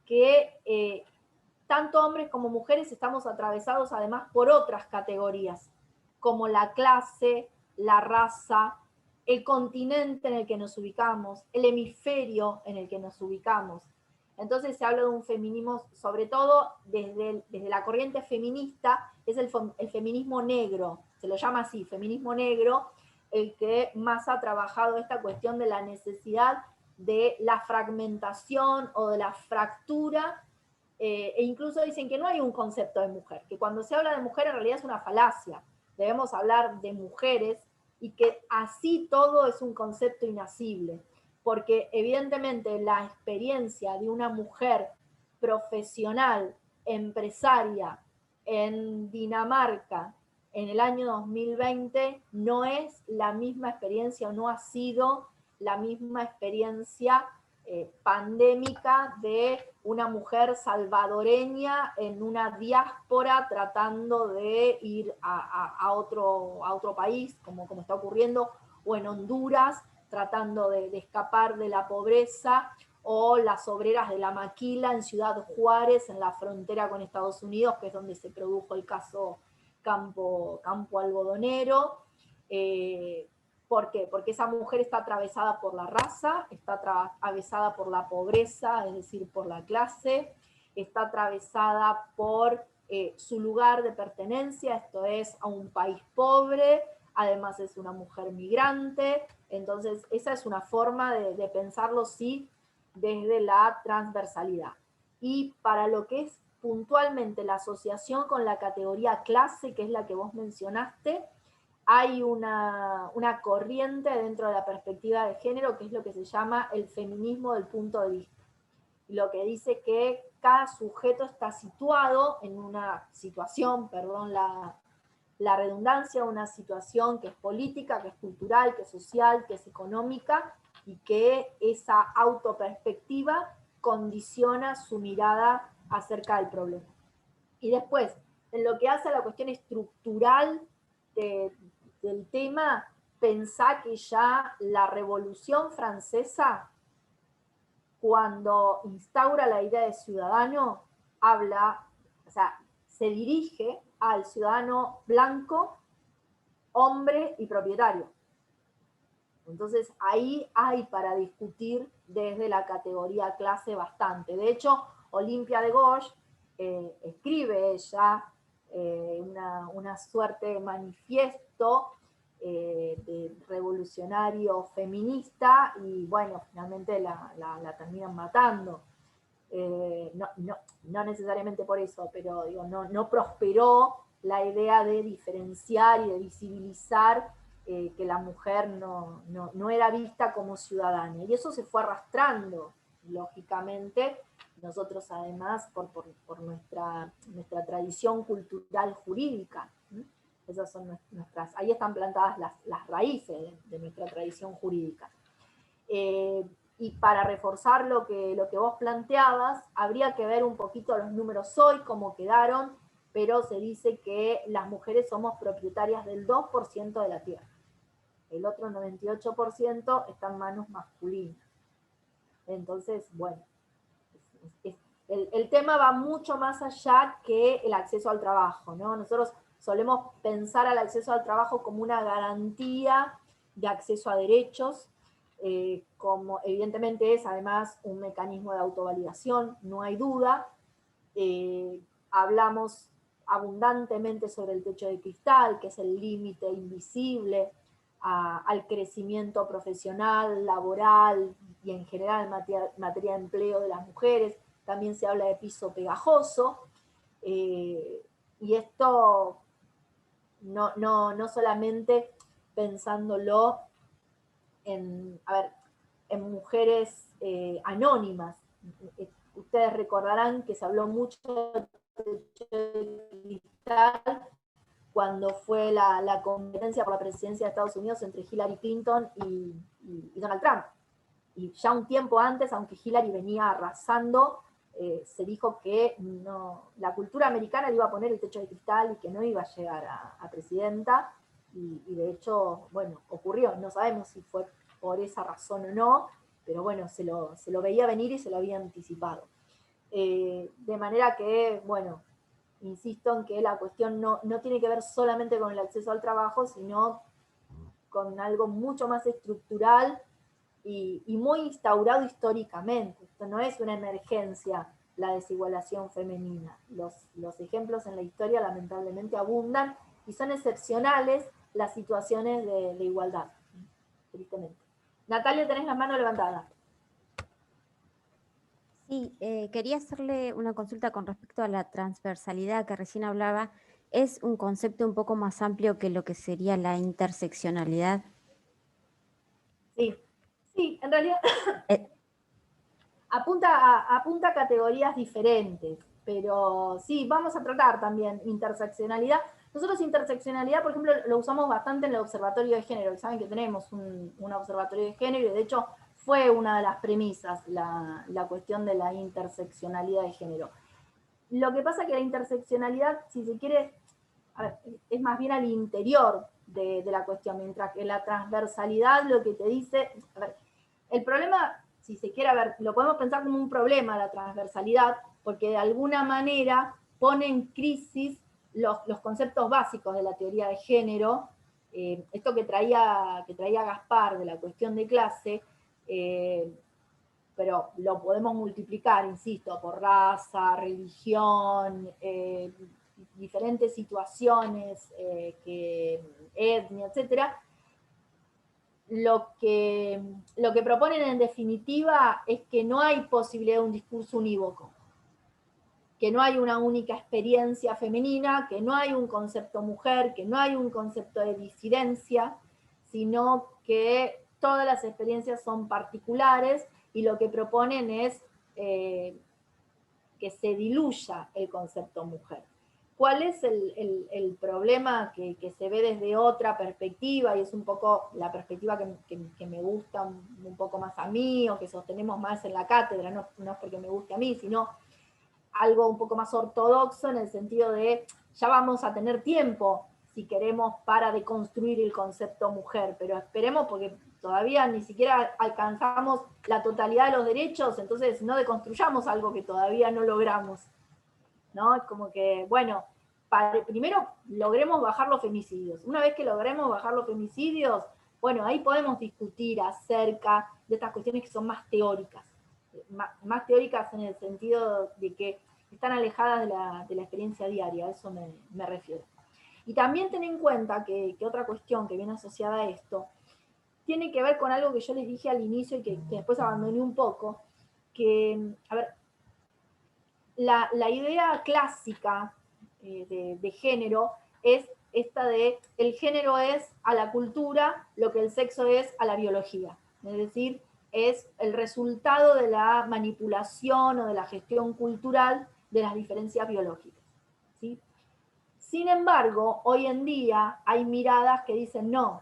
que tanto hombres como mujeres estamos atravesados además por otras categorías, como la clase, la raza, el continente en el que nos ubicamos, el hemisferio en el que nos ubicamos. Entonces se habla de un feminismo, sobre todo desde la corriente feminista, es el feminismo negro, se lo llama así, feminismo negro, el que más ha trabajado esta cuestión de la necesidad de la fragmentación o de la fractura, e incluso dicen que no hay un concepto de mujer, que cuando se habla de mujer en realidad es una falacia, debemos hablar de mujeres y que así todo es un concepto inasible, porque evidentemente la experiencia de una mujer profesional, empresaria en Dinamarca en el año 2020 no es la misma experiencia o no ha sido la misma experiencia pandémica de una mujer salvadoreña en una diáspora tratando de ir a otro país, como está ocurriendo, o en Honduras tratando de escapar de la pobreza, o las obreras de la maquila en Ciudad Juárez, en la frontera con Estados Unidos, que es donde se produjo el caso Campo Algodonero. ¿Por qué? Porque esa mujer está atravesada por la raza, está atravesada por la pobreza, es decir, por la clase, está atravesada por su lugar de pertenencia, esto es, a un país pobre, además es una mujer migrante, entonces esa es una forma de pensarlo, sí, desde la transversalidad. Y para lo que es puntualmente la asociación con la categoría clase, que es la que vos mencionaste, hay una corriente dentro de la perspectiva de género que es lo que se llama el feminismo del punto de vista. Lo que dice que cada sujeto está situado en una situación, perdón la redundancia, una situación que es política, que es cultural, que es social, que es económica, y que esa autoperspectiva condiciona su mirada acerca del problema. Y después, en lo que hace a la cuestión estructural del tema, pensá que ya la Revolución Francesa, cuando instaura la idea de ciudadano, habla, o sea, se dirige al ciudadano blanco, hombre y propietario. Entonces ahí hay para discutir desde la categoría clase bastante. De hecho, Olimpia de Gauche escribe ella una suerte de manifiesto de revolucionario feminista y bueno, finalmente la terminan matando. No necesariamente por eso, pero digo, no prosperó la idea de diferenciar y de visibilizar que la mujer no era vista como ciudadana. Y eso se fue arrastrando, lógicamente, nosotros además por nuestra tradición cultural jurídica. Esas son ahí están plantadas las raíces de nuestra tradición jurídica. Y para reforzar lo que vos planteabas, habría que ver un poquito los números hoy, cómo quedaron, pero se dice que las mujeres somos propietarias del 2% de la tierra. El otro 98% está en manos masculinas. Entonces, bueno, el tema va mucho más allá que el acceso al trabajo, ¿no? Nosotros solemos pensar al acceso al trabajo como una garantía de acceso a derechos, como evidentemente es además un mecanismo de autovalidación, no hay duda. Hablamos abundantemente sobre el techo de cristal, que es el límite invisible al crecimiento profesional, laboral y en general en materia de empleo de las mujeres. También se habla de piso pegajoso, y esto no solamente pensándolo en mujeres anónimas. Ustedes recordarán que se habló mucho de techo de cristal cuando fue la competencia por la presidencia de Estados Unidos entre Hillary Clinton y Donald Trump. Y ya un tiempo antes, aunque Hillary venía arrasando, se dijo que la cultura americana le iba a poner el techo de cristal y que no iba a llegar a presidenta, y de hecho, bueno, ocurrió. No sabemos si fue por esa razón o no, pero bueno, se lo veía venir y se lo había anticipado. De manera que, bueno, insisto en que la cuestión no tiene que ver solamente con el acceso al trabajo, sino con algo mucho más estructural y muy instaurado históricamente. Esto no es una emergencia, la desigualación femenina. Los ejemplos en la historia lamentablemente abundan y son excepcionales las situaciones de igualdad, tristemente. Natalia, tenés la mano levantada. Sí, quería hacerle una consulta con respecto a la transversalidad que recién hablaba. ¿Es un concepto un poco más amplio que lo que sería la interseccionalidad? Sí, en realidad apunta a categorías diferentes, pero sí, vamos a tratar también interseccionalidad. Nosotros interseccionalidad, por ejemplo, lo usamos bastante en el observatorio de género, que saben que tenemos un observatorio de género, y de hecho fue una de las premisas la cuestión de la interseccionalidad de género. Lo que pasa es que la interseccionalidad, si se quiere, es más bien al interior de la cuestión, mientras que la transversalidad lo que te dice, el problema, si se quiere, lo podemos pensar como un problema la transversalidad, porque de alguna manera pone en crisis los conceptos básicos de la teoría de género, esto que traía Gaspar de la cuestión de clase, pero lo podemos multiplicar, insisto, por raza, religión, diferentes situaciones, etnia, etc. Lo que proponen en definitiva es que no hay posibilidad de un discurso unívoco, que no hay una única experiencia femenina, que no hay un concepto mujer, que no hay un concepto de disidencia, sino que todas las experiencias son particulares, y lo que proponen es que se diluya el concepto mujer. ¿Cuál es el problema que se ve desde otra perspectiva? Y es un poco la perspectiva que me gusta un poco más a mí, o que sostenemos más en la cátedra, no es porque me guste a mí, sino algo un poco más ortodoxo, en el sentido de ya vamos a tener tiempo si queremos, para deconstruir el concepto mujer, pero esperemos porque todavía ni siquiera alcanzamos la totalidad de los derechos, entonces no deconstruyamos algo que todavía no logramos, ¿no? Es como que, bueno, primero logremos bajar los femicidios. Una vez que logremos bajar los femicidios, bueno, ahí podemos discutir acerca de estas cuestiones que son más teóricas, más teóricas en el sentido de que están alejadas de la experiencia diaria, a eso me refiero. Y también ten en cuenta que otra cuestión que viene asociada a esto tiene que ver con algo que yo les dije al inicio y que después abandoné un poco, que, a ver, la idea clásica de género es esta de el género es a la cultura lo que el sexo es a la biología. Es decir, es el resultado de la manipulación o de la gestión cultural de las diferencias biológicas, ¿sí? Sin embargo, hoy en día hay miradas que dicen no,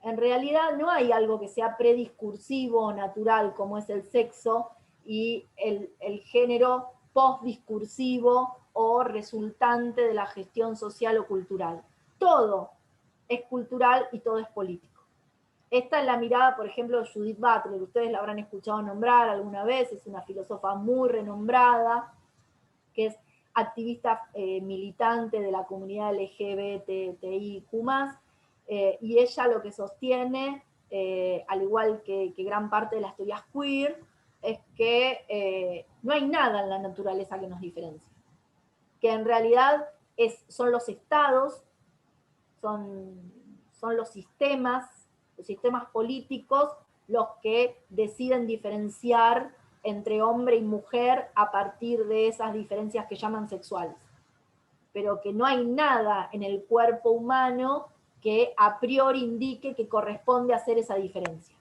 en realidad no hay algo que sea prediscursivo o natural como es el sexo y el género postdiscursivo o resultante de la gestión social o cultural. Todo es cultural y todo es político. Esta es la mirada, por ejemplo, de Judith Butler, ustedes la habrán escuchado nombrar alguna vez, es una filósofa muy renombrada, que es activista militante de la comunidad LGBTIQ+, y ella lo que sostiene, al igual que gran parte de las teorías queer, es que no hay nada en la naturaleza que nos diferencie. Que en realidad son los estados, son los sistemas políticos los que deciden diferenciar entre hombre y mujer a partir de esas diferencias que llaman sexuales. Pero que no hay nada en el cuerpo humano que a priori indique que corresponde hacer esa diferencia.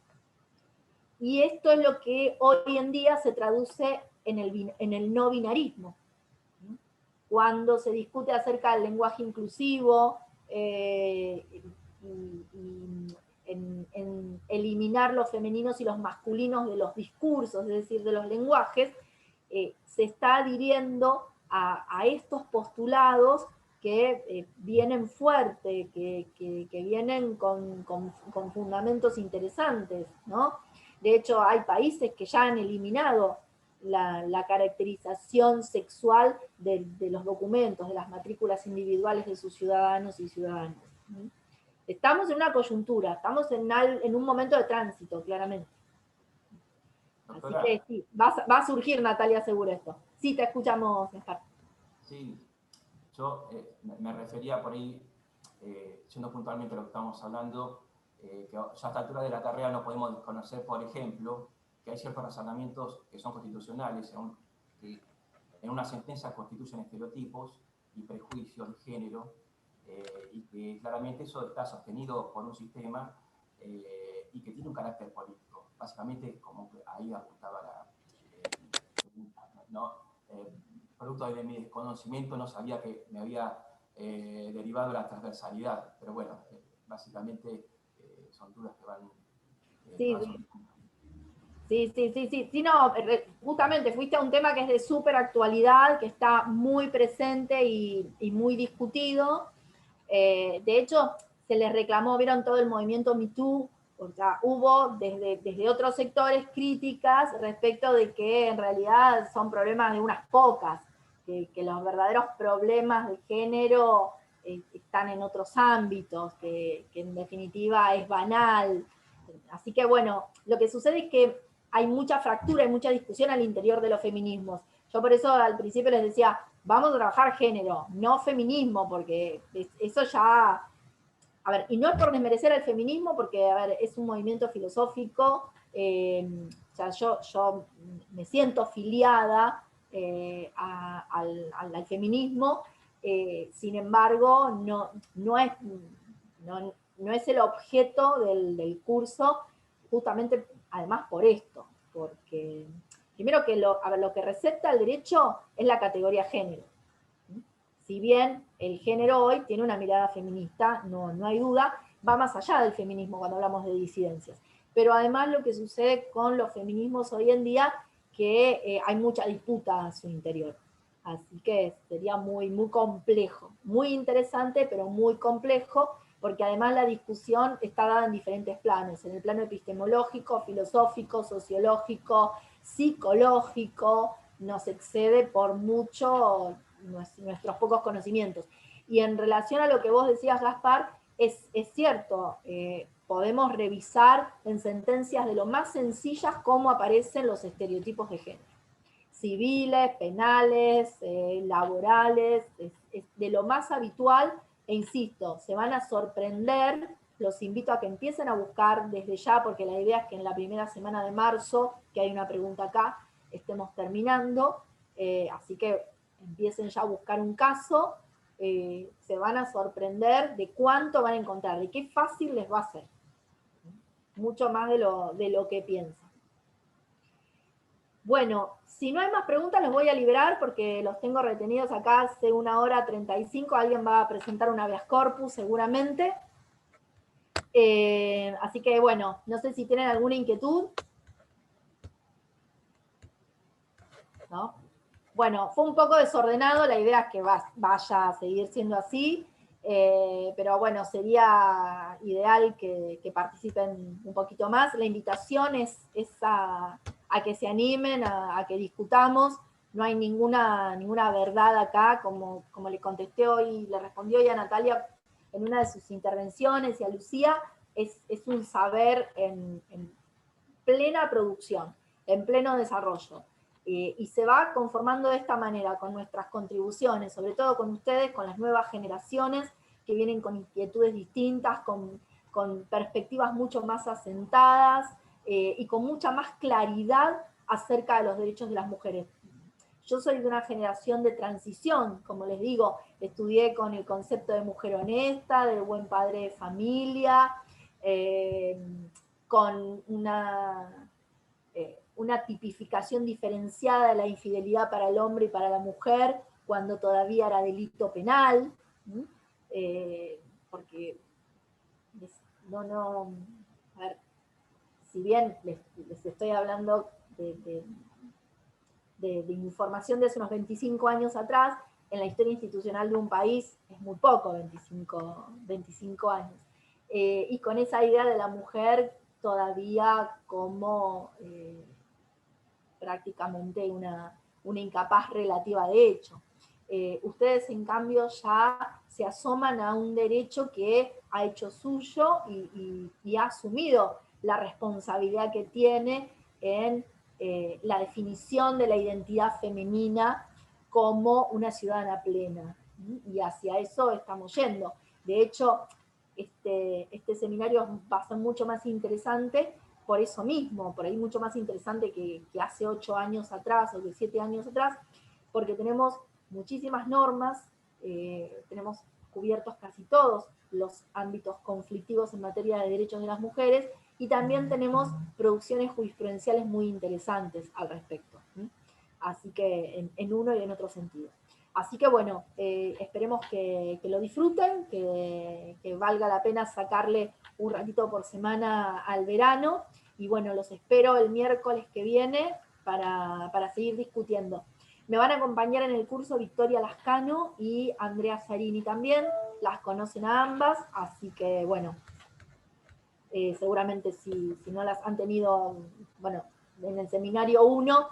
Y esto es lo que hoy en día se traduce en el no binarismo. Cuando se discute acerca del lenguaje inclusivo, en eliminar los femeninos y los masculinos de los discursos, es decir, de los lenguajes, se está adhiriendo a estos postulados que vienen fuerte, que vienen con fundamentos interesantes, ¿no? De hecho, hay países que ya han eliminado la caracterización sexual de los documentos, de las matrículas individuales de sus ciudadanos y ciudadanas. Estamos en una coyuntura, estamos en un momento de tránsito, claramente. Doctora, así que sí, va a surgir, Natalia, seguro esto. Sí, te escuchamos, Néstor. Sí, yo me refería por ahí, siendo puntualmente lo que estamos hablando, que ya a esta altura de la carrera no podemos desconocer, por ejemplo, que hay ciertos razonamientos que son constitucionales, que en una sentencia constituyen estereotipos y prejuicios de género, y que claramente eso está sostenido por un sistema y que tiene un carácter político. Básicamente, como que ahí apuntaba la pregunta, ¿no? Producto de mi desconocimiento no sabía que me había derivado la transversalidad, pero bueno, básicamente son dudas que van... Sí, no, justamente fuiste a un tema que es de súper actualidad, que está muy presente y muy discutido. De hecho, se les reclamó, vieron todo el movimiento Me Too, o sea, hubo desde otros sectores críticas respecto de que en realidad son problemas de unas pocas, que los verdaderos problemas de género están en otros ámbitos, que en definitiva es banal. Así que bueno, lo que sucede es que hay mucha fractura, hay mucha discusión al interior de los feminismos. Yo por eso al principio les decía, vamos a trabajar género, no feminismo, porque eso ya... A ver, y no es por desmerecer al feminismo, porque, a ver, es un movimiento filosófico, o sea, yo me siento filiada al feminismo, sin embargo, no es el objeto del curso, justamente, además por esto, porque primero que lo que receta el derecho es la categoría género. Si bien el género hoy tiene una mirada feminista, no hay duda, va más allá del feminismo cuando hablamos de disidencias. Pero además lo que sucede con los feminismos hoy en día, que hay mucha disputa a su interior. Así que sería muy, muy complejo, muy interesante, pero muy complejo, porque además la discusión está dada en diferentes planos, en el plano epistemológico, filosófico, sociológico, psicológico, nos excede por mucho nuestros pocos conocimientos. Y en relación a lo que vos decías, Gaspar, es cierto, podemos revisar en sentencias de lo más sencillas cómo aparecen los estereotipos de género. Civiles, penales, laborales, es de lo más habitual, e insisto, se van a sorprender, los invito a que empiecen a buscar desde ya, porque la idea es que en la primera semana de marzo, que hay una pregunta acá, estemos terminando, así que empiecen ya a buscar un caso, se van a sorprender de cuánto van a encontrar, de qué fácil les va a ser, mucho más de lo que piensan. Bueno, si no hay más preguntas los voy a liberar porque los tengo retenidos acá hace 1:35, alguien va a presentar un habeas corpus seguramente. Así que bueno, no sé si tienen alguna inquietud. ¿No? Bueno, fue un poco desordenado, la idea es que vaya a seguir siendo así, pero bueno, sería ideal que participen un poquito más. La invitación es a que se animen, a que discutamos. No hay ninguna verdad acá, como le contesté hoy, le respondió hoy a Natalia en una de sus intervenciones y a Lucía, es un saber en plena producción, en pleno desarrollo. Y se va conformando de esta manera, con nuestras contribuciones, sobre todo con ustedes, con las nuevas generaciones que vienen con inquietudes distintas, con perspectivas mucho más asentadas y con mucha más claridad acerca de los derechos de las mujeres. Yo soy de una generación de transición, como les digo, estudié con el concepto de mujer honesta, de buen padre de familia, con una tipificación diferenciada de la infidelidad para el hombre y para la mujer, cuando todavía era delito penal, porque a ver, si bien les estoy hablando de información de hace unos 25 años atrás, en la historia institucional de un país es muy poco, 25 años. Y con esa idea de la mujer todavía como prácticamente una incapaz relativa de hecho. Ustedes, en cambio, ya se asoman a un derecho que ha hecho suyo y ha asumido la responsabilidad que tiene en la definición de la identidad femenina como una ciudadana plena. Y hacia eso estamos yendo. De hecho, este seminario va a ser mucho más interesante por eso mismo, por ahí mucho más interesante que hace 8 años atrás o que 7 años atrás, porque tenemos muchísimas normas, tenemos cubiertos casi todos los ámbitos conflictivos en materia de derechos de las mujeres, y también tenemos producciones jurisprudenciales muy interesantes al respecto. Así que en uno y en otro sentido. Así que bueno, esperemos que lo disfruten, que valga la pena sacarle un ratito por semana al verano, y bueno, los espero el miércoles que viene para seguir discutiendo. Me van a acompañar en el curso Victoria Lascano y Andrea Zarini también, las conocen a ambas, así que bueno, seguramente si no las han tenido, bueno, en el seminario 1,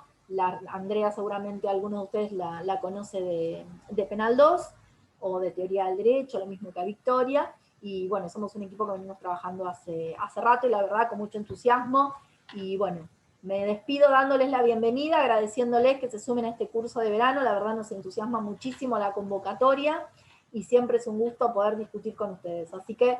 Andrea seguramente alguno de ustedes la conoce de Penal 2, o de Teoría del Derecho, lo mismo que a Victoria, y bueno, somos un equipo que venimos trabajando hace rato, y la verdad con mucho entusiasmo, y bueno, me despido dándoles la bienvenida, agradeciéndoles que se sumen a este curso de verano, la verdad nos entusiasma muchísimo la convocatoria, y siempre es un gusto poder discutir con ustedes, así que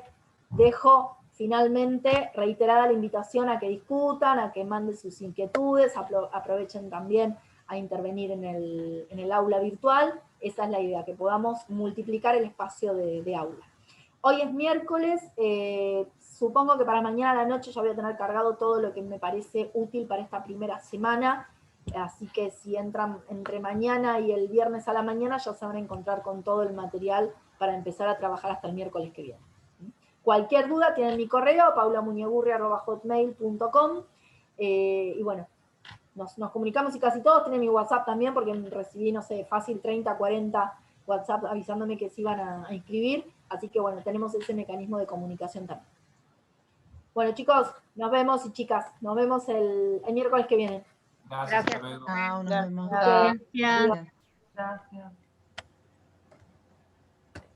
dejo finalmente reiterada la invitación a que discutan, a que manden sus inquietudes, aprovechen también a intervenir en el aula virtual. Esa es la idea, que podamos multiplicar el espacio de aula. Hoy es miércoles, supongo que para mañana a la noche ya voy a tener cargado todo lo que me parece útil para esta primera semana, así que si entran entre mañana y el viernes a la mañana ya se van a encontrar con todo el material para empezar a trabajar hasta el miércoles que viene. Cualquier duda tienen mi correo, paulamuñegurri@hotmail.com, y bueno, nos comunicamos y casi todos tienen mi WhatsApp también, porque recibí, no sé, fácil 30, 40 WhatsApp avisándome que se iban a inscribir, así que bueno, tenemos ese mecanismo de comunicación también. Bueno, chicos, nos vemos, y chicas, nos vemos el miércoles que viene. Gracias, hasta luego. Chao, nos vemos. Gracias. Gracias. Gracias.